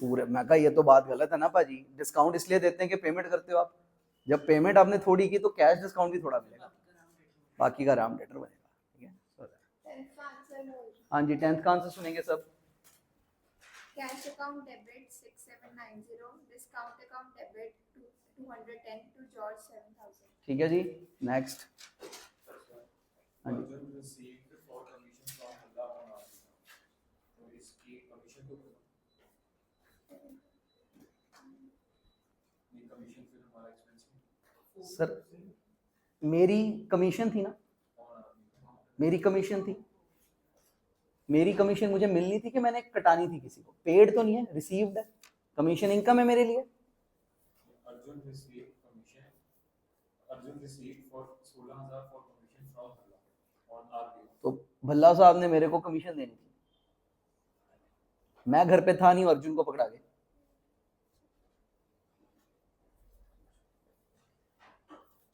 A: पूरे। मैं कहा ये तो बात गलत है ना पाजी, डिस्काउंट इसलिए देते हैं कि पेमेंट करते हो आप, जब पेमेंट आपने थोड़ी की तो कैश डिस्काउंट भी थोड़ा मिलेगा, बाकी का राम डेटर बनेगा, ठीक है।
C: Tenth का आंसर बोल.
A: हाँ जी, 10th का आंसर सुनेंगे सब।
C: Cash account debit 6790, discount account debit 210 to George 7000.
A: ठीक है जी, नेक्स्ट। हाँ जी,
D: Arjun received for commission from Halla on Arjun. तो इसकी commission को ये commission फिर हमारा expense है।
A: सर मेरी कमीशन थी ना, मेरी कमीशन थी, मेरी कमीशन मुझे मिलनी थी कि मैंने कटानी थी किसी को, पेड तो नहीं है, रिसीव्ड है, कमीशन इनकम है मेरे लिए।
D: Arjun received commission. Arjun received for 16,000 for commission from Halla on RBO.
A: तो भल्ला साहब ने मेरे को कमीशन देनी थी, मैं घर पे था नहीं, अर्जुन को पकड़ा गए।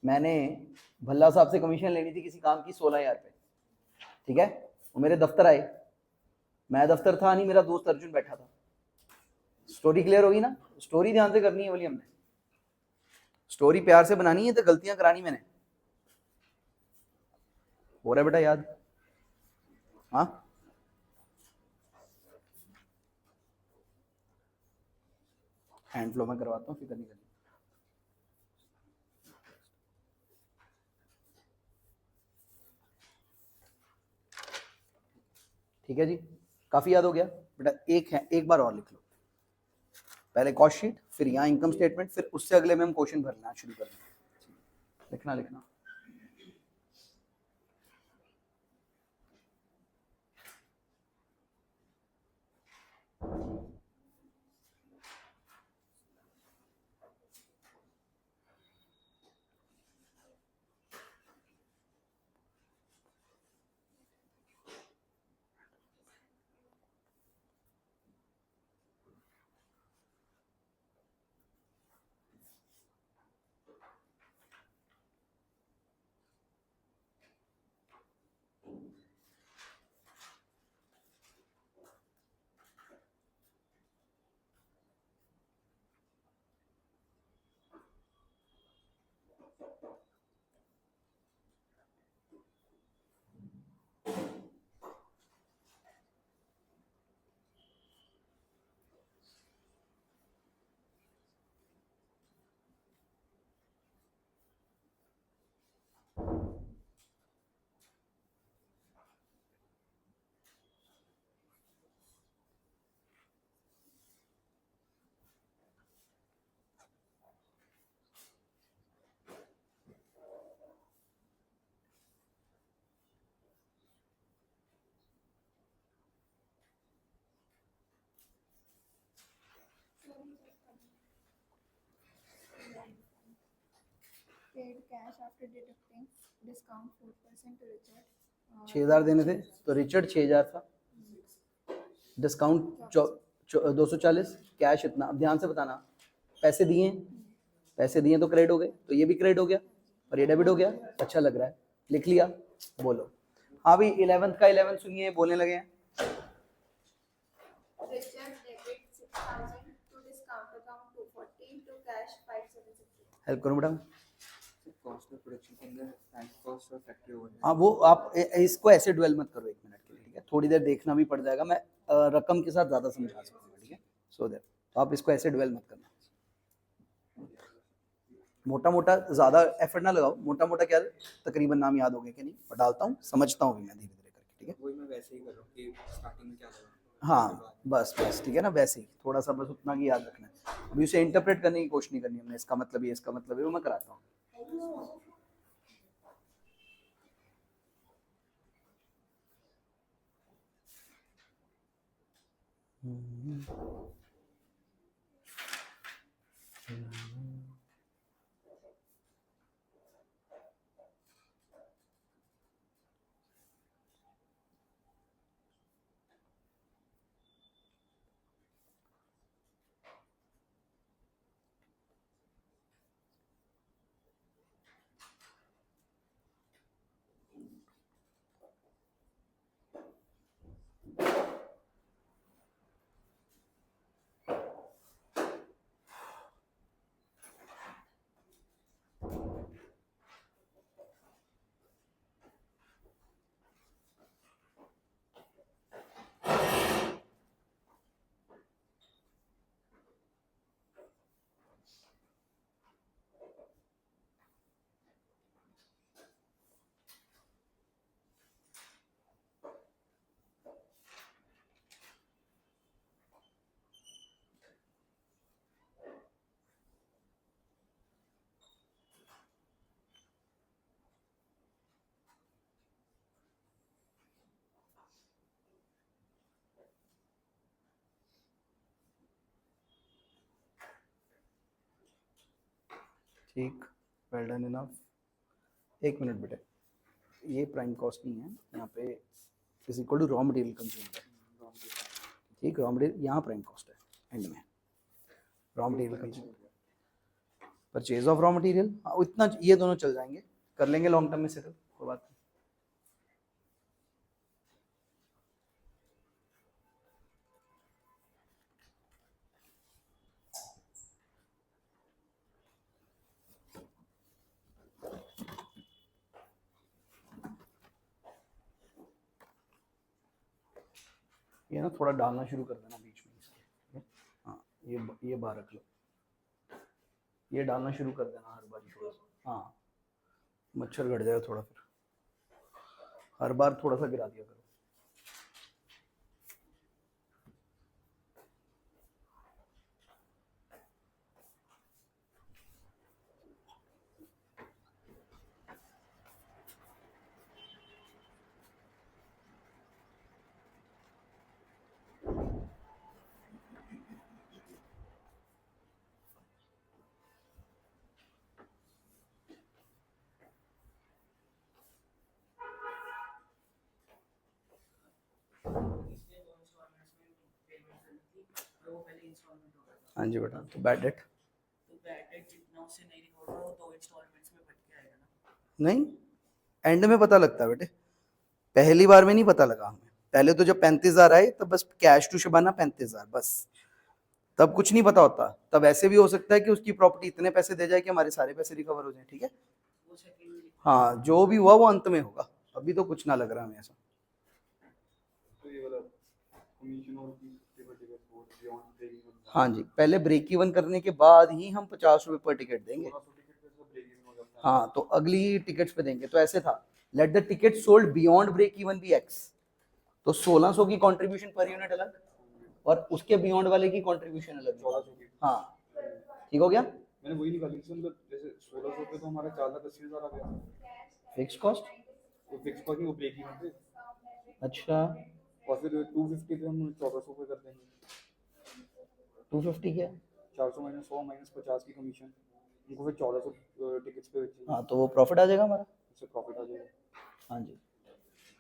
A: मैंने भल्ला साहब से कमीशन लेनी थी किसी काम की 16,000 पे, ठीक है। वो मेरे दफ्तर आए, मैं दफ्तर था नहीं, मेरा दोस्त अर्जुन बैठा था। स्टोरी क्लियर होगी ना, स्टोरी ध्यान से करनी है बोली हमने, स्टोरी प्यार से बनानी है तो गलतियां करानी मैंने, हो रहा है बेटा याद, हाँ। हैंड फ्लो में करवाता हूँ, फिक्र नहीं करनी। ठीक है जी, काफ़ी याद हो गया बेटा? एक है, एक बार और लिख लो, पहले कॉस्ट शीट, फिर यहाँ इनकम स्टेटमेंट, फिर उससे अगले में हम क्वेश्चन भरना शुरू करना। लिखना लिखना।
C: Paid cash after deducting discount 4% to Richard.
A: 6,000 देने थे तो रिचर्ड 6,000 था, डिस्काउंट 240, कैश इतना। अब ध्यान से बताना, पैसे दिए, पैसे दिए तो क्रेडिट हो गए, तो ये भी क्रेडिट हो गया और ये डेबिट हो गया। अच्छा लग रहा है, लिख लिया, बोलो। हाँ भी 11th का 11 सुनिए, बोलने लगे हैं।
C: Richard debit 6,000 to discount account 240 to cash 576.
A: Help करो मैडम।
E: कॉस्ट ऑफ प्रोडक्शन के अंदर and cost of factory overhead.
A: हाँ वो आप इसको ऐसे ड्वेल मत करो 1 मिनट के लिए, ठीक है? थोड़ी देर देखना भी पड़ जाएगा, मैं रकम के साथ ज़्यादा समझा सकूँगा, ठीक है? सो दैट तो आप इसको ऐसे ड्वेल मत करना। मोटा मोटा ज़्यादा एफर्ट ना लगाओ, मोटा मोटा क्या तकरीबन नाम याद हो गए कि नहीं, और डालता हूँ, समझता हूँ भी मैं धीरे धीरे करके, ठीक है?
E: वही मैं वैसे ही कर रहा हूँ कि स्टार्टिंग में क्या लगा।
A: हाँ बस बस ठीक है ना, वैसे ही थोड़ा सा बस उतना की याद रखना है। अभी उसे इंटरप्रेट करने की कोशिश नहीं करनी हमने, इसका मतलब ये, इसका मतलब ये, वो मैं कराता हूँ। ठीक, वेल डन इनफ। 1 मिनट बेटे, ये प्राइम कॉस्ट नहीं है, यहाँ पे is equal to raw material consumed है, ठीक? रॉ मटेरियल यहाँ प्राइम कॉस्ट है, एंड में raw material consumed, purchase of raw material, हाँ इतना, ये दोनों चल जाएंगे, कर लेंगे लॉन्ग टर्म में सेटल, कोई बात नहीं। ये ना थोड़ा डालना शुरू कर देना बीच में इसके, ठीक है? हाँ ये बाहर रख लो, ये डालना शुरू कर देना हर बार थोड़ा सा, हाँ मच्छर घट जाएगा थोड़ा, फिर हर बार थोड़ा सा गिरा दिया करो।
B: इंस्टॉलमेंट होगा,
A: हाँ जी बेटा, तो बैड डेट
B: तो बैड डेट जितना उससे नहीं रिकवर होगा वो 2 इंस्टॉलमेंट्स में बच के आएगा ना।
A: नहीं, एंड में पता लगता है बेटे, पहली बार में नहीं पता लगा हमें। पहले तो जब 35,000 आए तब बस कैश टू शबाना 35,000 बस, तब कुछ नहीं पता होता। तब ऐसे भी हो सकता है कि उसकी प्रॉपर्टी इतने पैसे दे जाए कि हमारे सारे पैसे रिकवर हो जाए, ठीक है।
B: वो सेकंड में
A: हाँ, जो भी हुआ वो अंत में होगा, अभी तो कुछ ना लग रहा हमें ऐसा।
E: तो ये वाला कमीशन और की टिकट वो बियॉन्ड ब्रेक इवन।
A: हाँ जी, पहले ब्रेक इवन करने के बाद ही हम 50 रुपए पर टिकट देंगे।
E: 1600 टिकट पे तो ब्रेक इवन हो जाता है।
A: हाँ, तो अगली टिकट्स पे देंगे। तो ऐसे था, let the ticket sold beyond break even be x, तो 1600 की कंट्रीब्यूशन पर यूनिट अलग और उसके बियॉन्ड वाले की कंट्रीब्यूशन अलग।
E: 1400 की।
A: हाँ, ठीक हो गया।
E: मैंने वही निकाली थी, मतलब जैसे 1600 पे तो हमारा 4,80,000 आ गया
A: फिक्स कॉस्ट,
E: तो फिक्स कॉस्ट नहीं, वो ब्रेक इवन पे।
A: अच्छा
E: और फिर 250 पे हम 1400 पे कर देंगे।
A: 250 क्या?
E: 400 माइनस 100 माइनस 50 की कमीशन, उनको फिर 1400 टिकट्स पे बेचेंगे,
A: हाँ, तो वो प्रॉफिट आ जाएगा हमारा।
E: उससे प्रॉफिट आ जाएगा।
A: हाँ जी।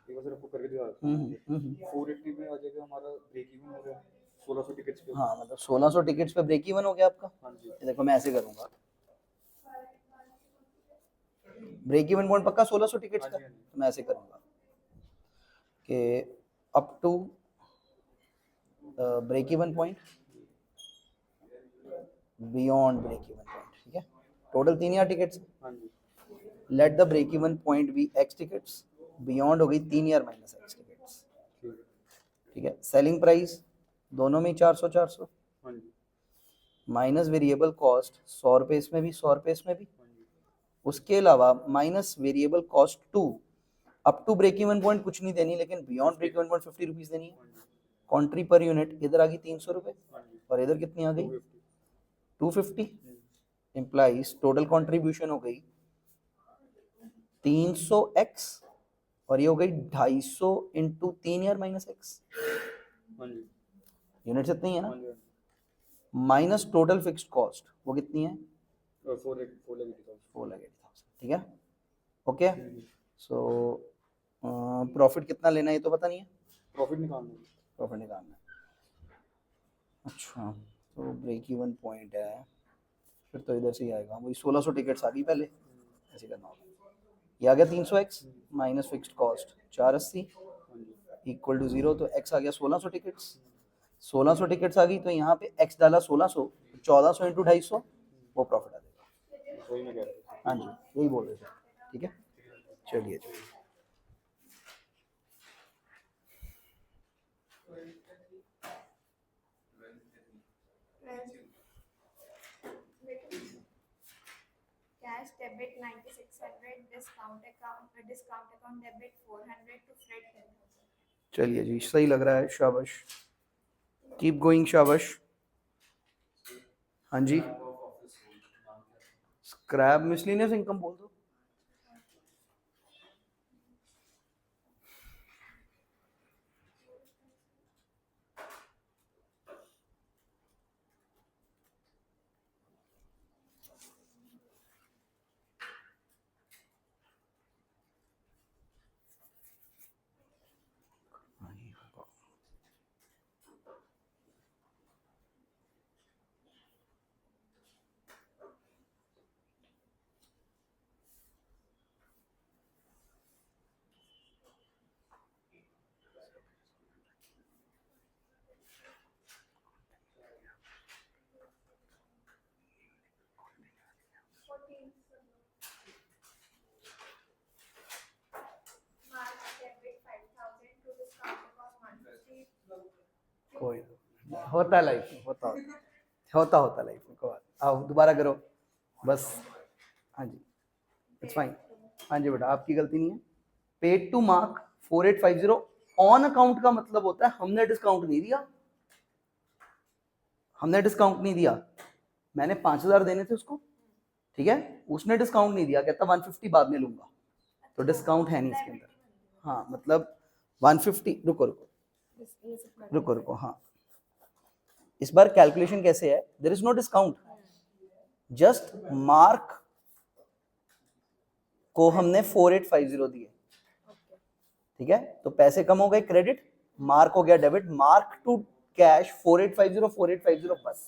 E: एक बार सिर्फ आपको करके दिखा देता
A: हम्म,
E: हूँ। 480 में आ जाएगा हमारा ब्रेक इवन हो गया 1600 टिकट्स पे।
A: हाँ, मतलब 1600 टिकट्स पे ब्रेक इवन हो गया आपका।
E: हाँ जी।
A: ये देखो, मैं ऐसे करूंगा, ब्रेक इवन पॉइंट पक्का 1600 टिकट्स
E: हाँ
A: का।
E: जी, हाँ जी।
A: तो मैं ऐसे करूंगा कि up to break even point, beyond break even point, ठीक है। टोटल 3000 टिकट्स,
E: हाँ जी।
A: Let the break even point be x tickets, beyond हो गई 3000 माइनस एक्स टिकट्स,
E: ठीक है।
A: ठीक है। सेलिंग प्राइस दोनों में 400 400
E: हाँ जी।
A: माइनस वेरिएबल कॉस्ट 100 रुपये इसमें भी 100 रुपये इसमें भी,
E: हाँ जी।
A: उसके अलावा minus variable cost 2 up to break even point कुछ नहीं देनी, लेकिन beyond break even point 50 rupees देनी है।
E: हाँ जी।
A: कॉन्ट्री पर यूनिट इधर आ गई 300 रुपये
E: हाँ जी।
A: और इधर कितनी आ गई
E: 250।
A: 250, इम्प्लाइज टोटल कंट्रीब्यूशन हो गई 300x और ये हो गई 250 इंटू 3 ईयर माइनस एक्स,
E: हाँ जी।
A: यूनिट्स इतनी है
E: हाँ
A: ना,
E: जी।
A: माइनस टोटल फिक्स्ड कॉस्ट वो कितनी है
E: 480,000।
A: ठीक है। ओके, सो प्रॉफिट कितना लेना है ये तो पता नहीं है,
E: प्रॉफिट निकालना है।
A: प्रॉफिट निकालना है। अच्छा, तो ब्रेक इवन पॉइंट है, फिर तो इधर से ही आएगा वही 1600 टिकट्स आ गई पहले, ऐसे करना होगा। ये आ गया 300x माइनस फिक्स्ड कॉस्ट 480
E: हाँ जी।
A: इक्वल टू 0, तो x आ गया 1600 टिकट्स, 1600 टिकट्स आ गई तो यहाँ पे x डाला 1600, 1400 इंटू 250 वो प्रॉफिट आ जाएगा।
E: वही मैं कह रहा था।
A: हाँ जी, यही बोल रहे थे, ठीक है। चलिए चलिए,
C: Cash debit 9600, discount account debit 400 to Fred 10,000.
A: चलिए जी, सही लग रहा है, शाबाश, कीप गोइंग, शाबाश। हाँ जी, स्क्रैप मिसलिनियस इनकम बोल दो।
C: March debit 5,000 to discount account 150.
A: कोई नहीं, होता है लाइफ में, होता लाइफ में, कोई बात। आओ दोबारा करो बस। हाँ जी, इट्स फाइन। हाँ जी बेटा, आपकी गलती नहीं है। Paid to Mark 4850 on account का मतलब होता है हमने डिस्काउंट नहीं दिया, हमने डिस्काउंट नहीं दिया, मैंने 5000 देने थे उसको, ठीक है, उसने डिस्काउंट नहीं दिया, कहता 150 बाद में लूंगा, तो डिस्काउंट है नहीं इसके अंदर। हाँ, मतलब 150, रुको रुको रुको, हाँ, इस बार कैलकुलेशन कैसे है, there is no discount, just Mark को हमने 4850 दिए, ठीक है, तो पैसे कम हो गए क्रेडिट, मार्क हो गया डेबिट, मार्क टू कैश 4850 बस,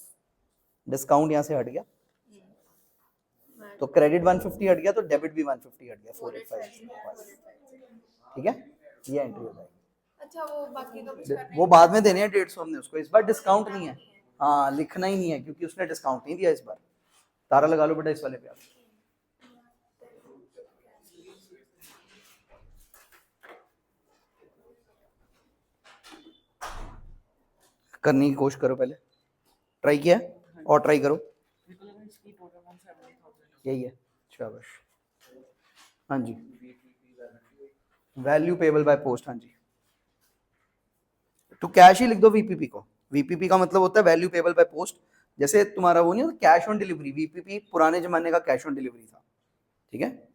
A: डिस्काउंट यहाँ से हट गया तो क्रेडिट 150 हट गया तो डेबिट भी 150 हट गया 4850 बस, ठीक है, ये एंट्री हो जाएगी।
C: अच्छा वो बाकी तो कुछ करना
A: वो बाद में देने हैं 150 हमने उसको, इस बार डिस्काउंट नहीं है, हाँ लिखना ही नहीं है क्योंकि उसने डिस्काउंट नहीं दिया इस बार। तारा लगा लो बेटा इस वाले पे आप। करने की कोशिश करो, पहले ट्राई किया है? और ट्राई करो, यही है, शाबाश। हाँ जी, वैल्यू पेबल बाय पोस्ट, हाँ जी, तो कैश ही लिख दो वीपीपी को। वीपीपी का मतलब होता है वैल्यू पेबल बाय पोस्ट, जैसे तुम्हारा वो नहीं होता कैश ऑन डिलीवरी, वीपीपी पुराने जमाने का कैश ऑन डिलीवरी था, ठीक है।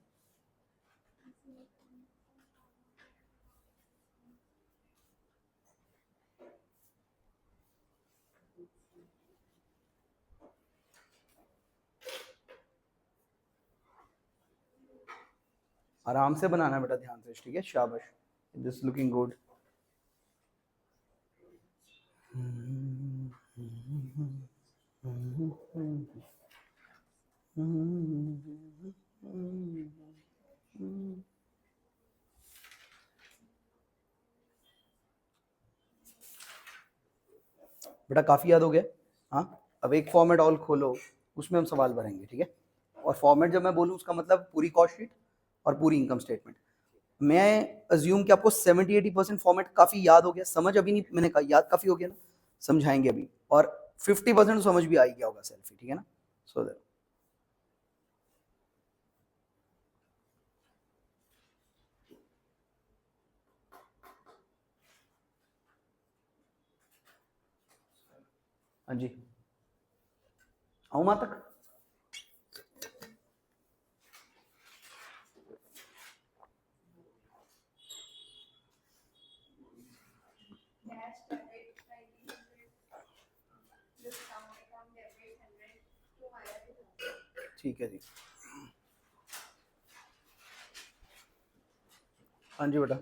A: आराम से बनाना बेटा, ध्यान से, ठीक है, शाबाश, दिस लुकिंग गुड। बेटा काफी याद हो गया, हाँ, अब एक फॉर्मेट ऑल खोलो, उसमें हम सवाल भरेंगे, ठीक है। और फॉर्मेट जब मैं बोलूँ उसका मतलब पूरी कॉस्ट शीट और पूरी इनकम स्टेटमेंट। मैं अज्यूम कि आपको 70-80% फॉर्मेट काफी याद हो गया, समझ अभी नहीं, मैंने कहा याद काफी हो गया ना, समझाएंगे अभी, और 50% समझ भी आ ही गया होगा सेल्फी, ठीक है ना। सो दैट हाँ जी, आऊँ वहां तक।
C: Cash debit 1900 discount account debit 100 to hire.
A: ठीक है जी, हाँ जी बेटा,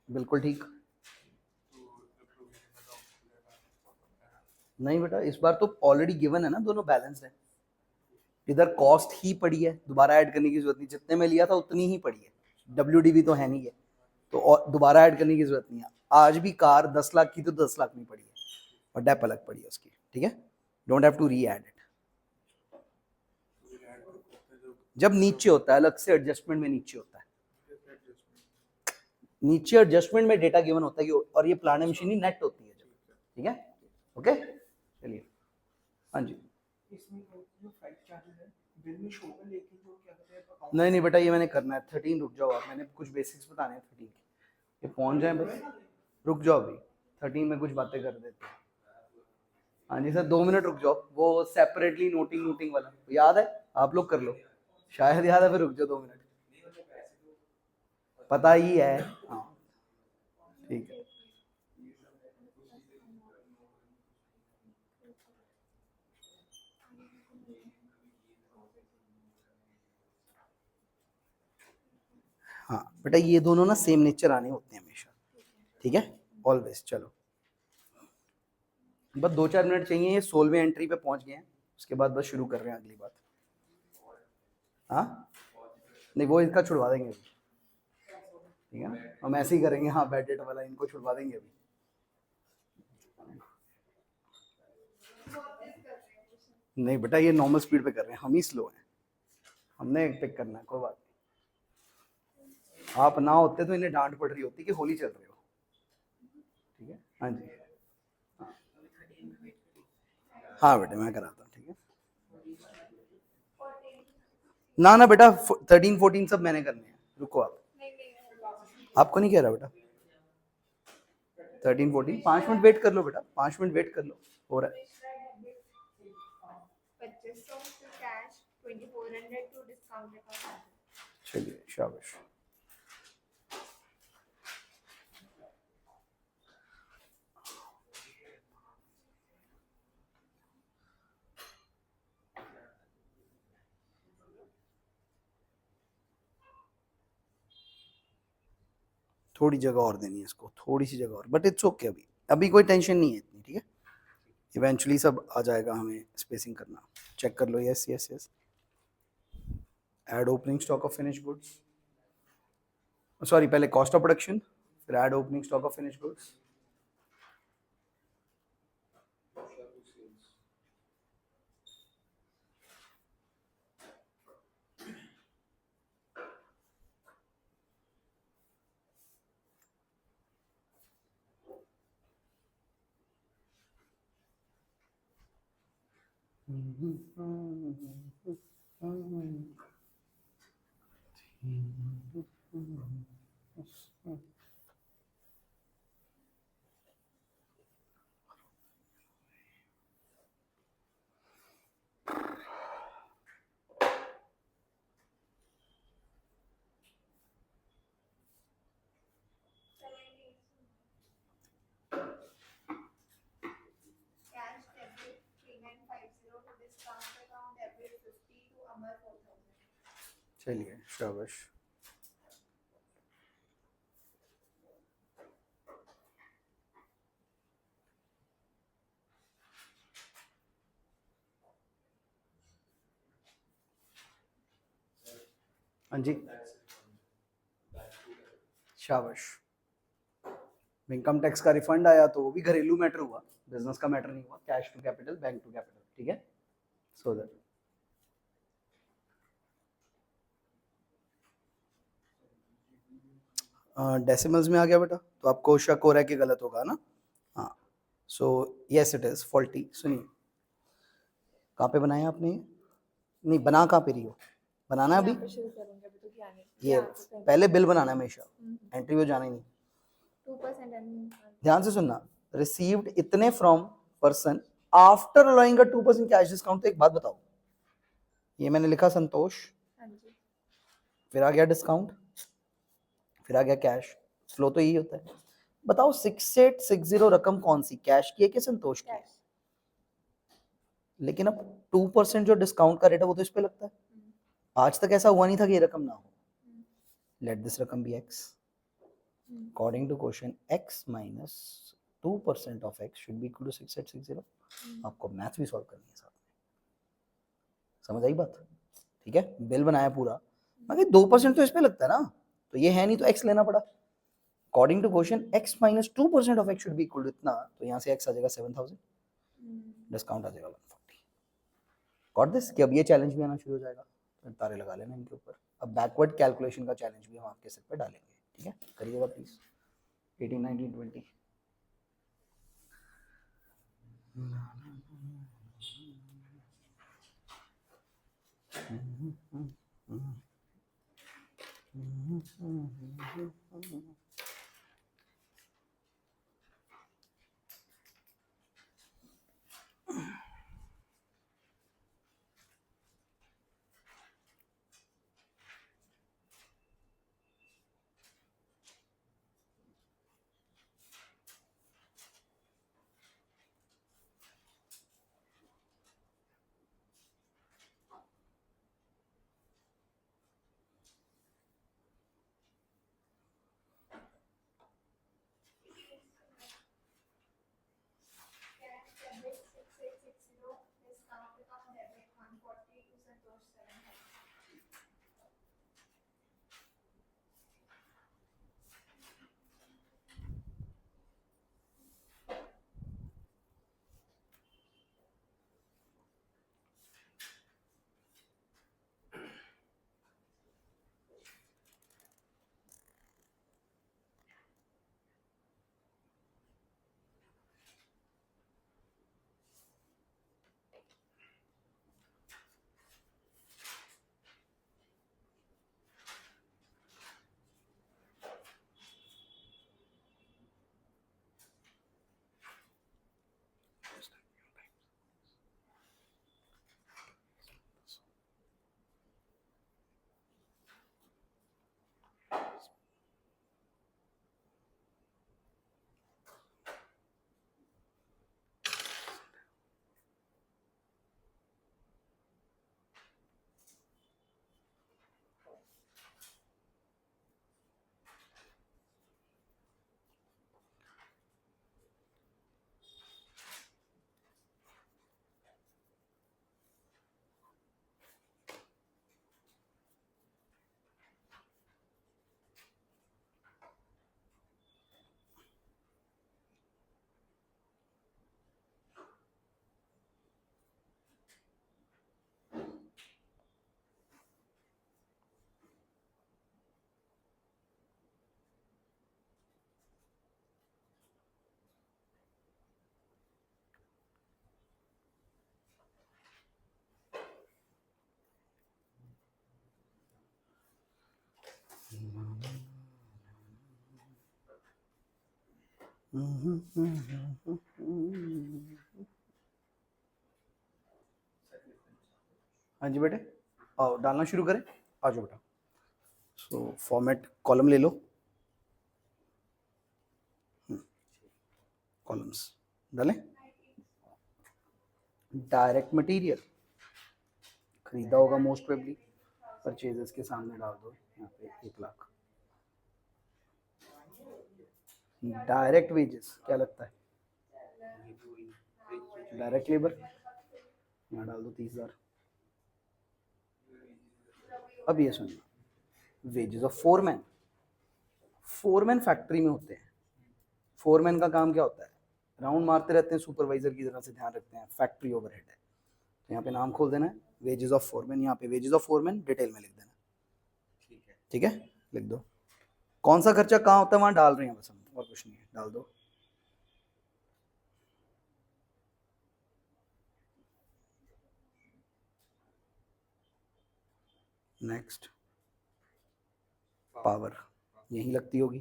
A: बिल्कुल ठीक। नहीं बेटा इस बार तो ऑलरेडी गिवन है ना, दोनों बैलेंस है, इधर कॉस्ट ही पड़ी है, दोबारा ऐड करने की जरूरत नहीं, जितने में लिया था उतनी ही पड़ी है, WDV तो है नहीं है, तो और दोबारा ऐड करने की जरूरत नहीं है। आज भी कार 10 लाख की तो 10 लाख में पड़ी है और डेप अलग पड़ी है उसकी, ठीक है, don't have to re add it. जब नीचे होता है अलग से एडजस्टमेंट में नीचे होता है, नीचे एडजस्टमेंट में डेटा गिवन होता है और ये प्लान मशीन ही नेट होती है जब, ठीक है, ओके चलिए, हाँ जी।
B: इसमें जो फ्लाइट चार्जेस है बिल में शो कर, लेकिन जो क्या कहते हैं account
A: नहीं नहीं बेटा ये मैंने करना है 13, रुक जाओ आप, मैंने कुछ बेसिक्स बताने हैं 13 के, ये पहुंच जाए बस, रुक जाओ अभी 13 में कुछ बातें कर देते हैं। हाँ जी सर 2 मिनट रुक जाओ, वो सेपरेटली नोटिंग नोटिंग वाला याद है, आप लोग कर लो, शायद याद है, फिर रुक जाओ 2 मिनट, पता ही है, हाँ ठीक है। हाँ बेटा ये दोनों ना सेम नेचर आने होते हैं हमेशा, ठीक है, ऑलवेज। चलो बस 2-4 मिनट चाहिए, ये 16वीं एंट्री पे पहुंच गए हैं, उसके बाद बस शुरू कर रहे हैं अगली बात। हाँ नहीं वो इसका छुड़वा देंगे अभी, ठीक है ना, हम ऐसे ही करेंगे, हाँ बैड डेट वाला इनको छुड़वा देंगे अभी। नहीं बेटा ये नॉर्मल स्पीड पे कर रहे हैं, हम ही स्लो हैं, हमने पिक करना है, कोई बात नहीं, आप ना होते तो इन्हें डांट पड़ रही होती कि होली चल रही हो, ठीक है, हाँ जी, हाँ बेटा मैं कराता हूँ, ठीक है, ना ना बेटा 13-14 सब मैंने करने हैं, रुको आप, आपको नहीं कह रहा बेटा, 13-14 5 मिनट वेट कर लो बेटा, 5 मिनट वेट कर लो, हो रहा है।
C: 2500 to cash 2400 to discount account।
A: चलिए शाबाश, थोड़ी जगह और देनी है इसको, थोड़ी सी जगह और, बट इट्स ओके, अभी अभी कोई टेंशन नहीं है इतनी, ठीक है, इवेंचुअली सब आ जाएगा, हमें स्पेसिंग करना। चेक कर लो, yes yes yes. Add opening stock of finish goods, sorry पहले कॉस्ट ऑफ प्रोडक्शन, फिर add opening stock of finish goods.
C: Cash debit 3950 to discount account debit 50 to Amar 4000.
A: चलिए शाबाश। हाँ जी, शाबाश। इनकम टैक्स का रिफंड आया तो वो भी घरेलू मैटर हुआ, बिजनेस का मैटर नहीं हुआ। Cash to capital, bank to capital, ठीक है, सो दैट डेसिमल्स में आ गया बेटा, तो आपको शक हो रहा है कि गलत होगा ना। हाँ, so yes it is faulty. सुनिए, कहाँ पे बनाया आपने ये? नहीं, बना कहाँ पे रही हो, बनाना है अभी।
C: यहाँ पे शुरू करूंगी, अभी तो क्या नहीं।
A: ये
C: यहाँ पे कहीं-
A: पहले बिल बनाना है हमेशा, एंट्री में जाना ही नहीं।
C: 2% and
A: ध्यान से सुनना, रिसीव्ड इतने from person after allowing a 2% cash discount. तो एक बात बताओ, ये मैंने लिखा संतोष,
C: हाँ जी
A: फिर आ गया डिस्काउंट, फिर आ गया कैश, फ्लो तो यही होता है। बताओ 6860 रकम कौन सी, कैश की है कि संतोष की है?
C: कैश।
A: लेकिन अब 2% जो डिस्काउंट का रेट है वो तो इस पे लगता है। आज तक ऐसा हुआ नहीं था कि ये रकम ना हो। लेट दिस रकम be x, according to question x minus 2% of x should be equal to 6860। आपको मैथ्स भी सॉल्व करनी है साथ में, समझ आई बात, ठीक है। बिल बनाया पूरा, मगर 2% तो इस पे लगता है ना, तो ये है नहीं तो x लेना पड़ा। According to question x minus 2% of x should be equal to इतना, तो यहाँ से x आ जाएगा 7000, डिस्काउंट आ जाएगा 140। गॉट दिस, कि अब ये चैलेंज भी आना शुरू हो जाएगा, तो तारे लगा लेना इनके ऊपर। अब बैकवर्ड कैलकुलेशन का चैलेंज भी हम आपके सिर पे डालेंगे, ठीक है, करिएगा प्लीज। 18 19 20 हाँ जी बेटे, आओ डालना शुरू करें, आ जाओ बेटा। सो फॉर्मेट कॉलम ले लो, कॉलम्स डालें। डायरेक्ट मटेरियल खरीदा होगा मोस्ट प्रोबेबली, परचेजेस के सामने डाल दो यहाँ पे 1 लाख। डायरेक्ट वेजेस क्या लगता है, डायरेक्ट लेबर यहाँ डाल दो 30,000। अब ये सुनिए, wages of foreman, foreman factory में होते हैं। फोरमैन का काम क्या होता है, राउंड मारते रहते हैं, सुपरवाइजर की तरह से ध्यान रखते हैं, फैक्ट्री ओवरहेड है। तो यहाँ पे नाम खोल देना है वेजेस ऑफ फोरमैन, यहाँ पे वेजेस ऑफ फोरमैन डिटेल में लिख देना। ठीक है, लिख दो। कौन सा खर्चा कहाँ होता है वहां डाल रहे हैं बस हम, और कुछ नहीं है, डाल दो। नेक्स्ट, पावर यही लगती होगी,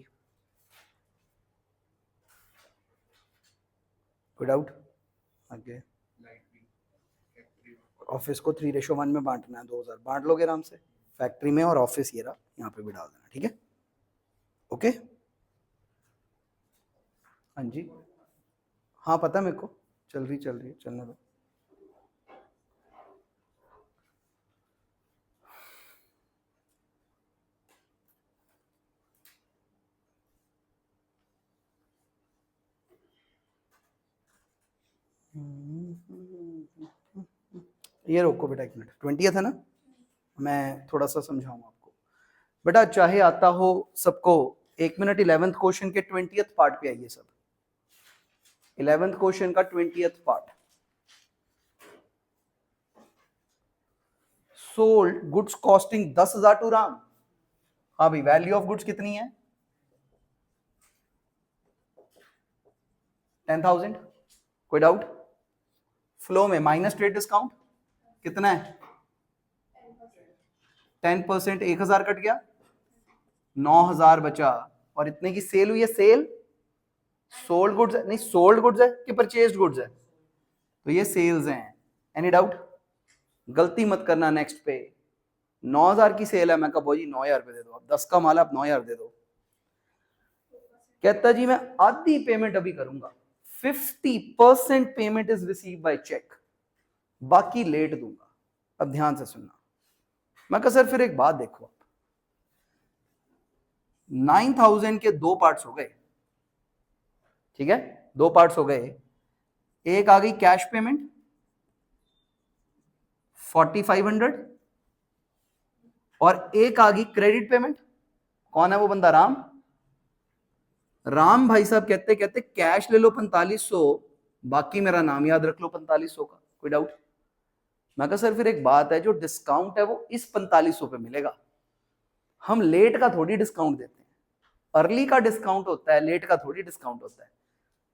A: कोई डाउट? आगे ऑफिस को 3:1 में बांटना है, 2000 बांट लोगे आराम से, फैक्ट्री में और ऑफिस ये रहा, यहाँ पे भी डाल देना। ठीक है, ओके। हाँ जी, हाँ पता मेरे को, चल रही है, चलने दो। ये रोको बेटा 1 मिनट, 20th है ना, मैं थोड़ा सा समझाऊँ आपको बेटा। चाहे आता हो सबको, 1 मिनट 11th क्वेश्चन के 20th पार्ट पे आइए सब। 11th क्वेश्चन का 20th part, sold goods costing 10,000 to Ram. हाँ भाई, वैल्यू ऑफ गुड्स कितनी है, 10,000। कोई डाउट? फ्लो में माइनस ट्रेड डिस्काउंट कितना है, 10%, 1,000 कट गया, 9,000 बचा, और इतने की सेल हुई है। सेल सोल्ड गुड्स है, नहीं सोल्ड गुड्स है कि परचेज्ड गुड्स है, तो ये सेल्स हैं। Any doubt? गलती मत करना नेक्स्ट पे। 9,000 की सेल है, मैं कहा भाई 9,000 रुपए दे दो, अब 10 का माल आप 9,000 दे दो। कहता जी मैं आधी पेमेंट अभी करूंगा, 50% payment is receive by cheque, बाकी लेट दूंगा। अब ध्यान से सुनना, मैं कहा सर फिर एक बात देखो, 9,000 के 2 पार्ट्स हो गए। ठीक है, 2 पार्ट्स हो गए। एक आ गई कैश पेमेंट 4,500, और एक आ गई क्रेडिट पेमेंट। कौन है वो बंदा? राम। राम भाई साहब कहते कहते कैश ले लो 4,500, बाकी मेरा नाम याद रख लो 4,500 का। कोई डाउट? मैं कहा सर फिर एक बात है, जो डिस्काउंट है वो इस 4,500 पे मिलेगा, हम लेट का थोड़ी डिस्काउंट देते हैं। अर्ली का डिस्काउंट होता है, लेट का थोड़ी डिस्काउंट होता है।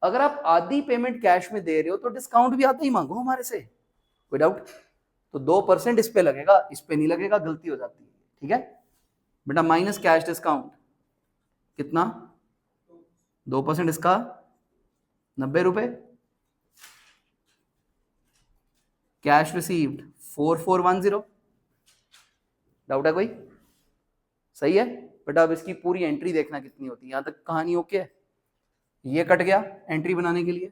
A: अगर आप आधी पेमेंट कैश में दे रहे हो तो डिस्काउंट भी आधा ही मांगो हमारे से। कोई डाउट? तो 2% इस पे लगेगा, इस पे नहीं लगेगा, गलती हो जाती है। ठीक है बेटा, माइनस कैश डिस्काउंट कितना, 2% इसका 90 रुपए, कैश रिसीव्ड 4,410। डाउट है कोई? सही है बेटा। अब इसकी पूरी एंट्री देखना कितनी होती है, यहां तक कहानी ओके है। ये कट गया एंट्री बनाने के लिए।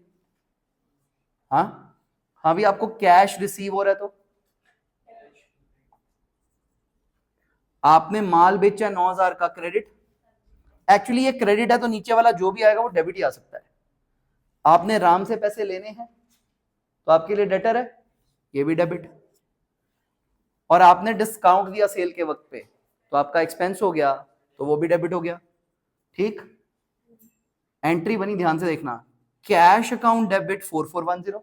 A: हाँ भी आपको कैश रिसीव हो रहा है, तो आपने माल बेचा 9,000 का, क्रेडिट। एक्चुअली ये क्रेडिट है, तो नीचे वाला जो भी आएगा वो डेबिट ही आ सकता है। आपने राम से पैसे लेने हैं तो आपके लिए डेटर है, ये भी डेबिट। और आपने डिस्काउंट दिया सेल के वक्त पे, तो आपका एक्सपेंस हो गया, तो वो भी डेबिट हो गया। ठीक, एंट्री बनी, ध्यान से देखना। Cash account debit 4,410,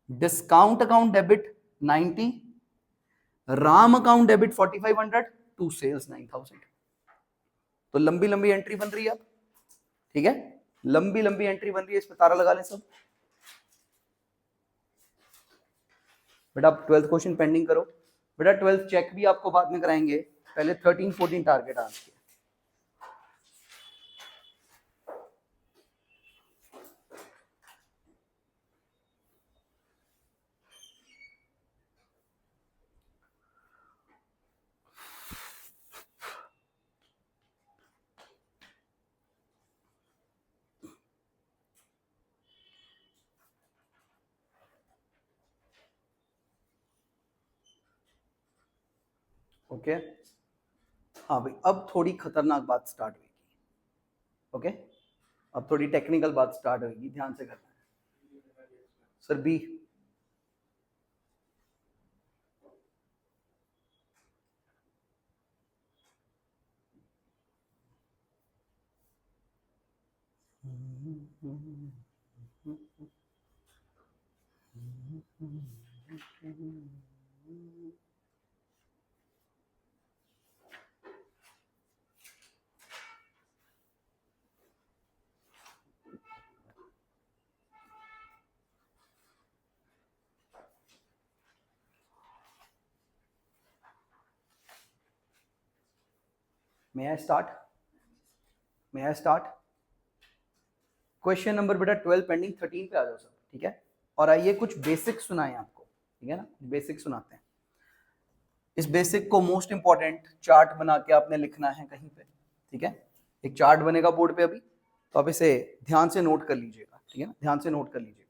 A: discount account debit 90, Ram account debit 4,500, to sales 9,000। तो लंबी लंबी एंट्री बन रही है अब। ठीक है, लंबी लंबी एंट्री बन रही है, इस पे तारा लगा लें सब। बेटा आप 12th क्वेश्चन पेंडिंग करो। बेटा 12th चेक भी आपको बाद में कराएंगे, पहले 13 14 टारगेट आज के। ओके हाँ भाई, अब थोड़ी खतरनाक बात स्टार्ट होगी। ओके अब थोड़ी टेक्निकल बात स्टार्ट होगी, ध्यान से करना है। Sir B, may I start? May I start? Question number बेटा 12 पेंडिंग 13 पे आ जाओ सब, ठीक है। और आइए कुछ बेसिक सुनाएं आपको, ठीक है ना, बेसिक सुनाते हैं। इस बेसिक को मोस्ट इंपॉर्टेंट चार्ट बना के आपने लिखना है कहीं पे, ठीक है। एक चार्ट बनेगा बोर्ड पे अभी, तो आप इसे ध्यान से नोट कर लीजिएगा, ठीक है ना, ध्यान से नोट कर लीजिएगा।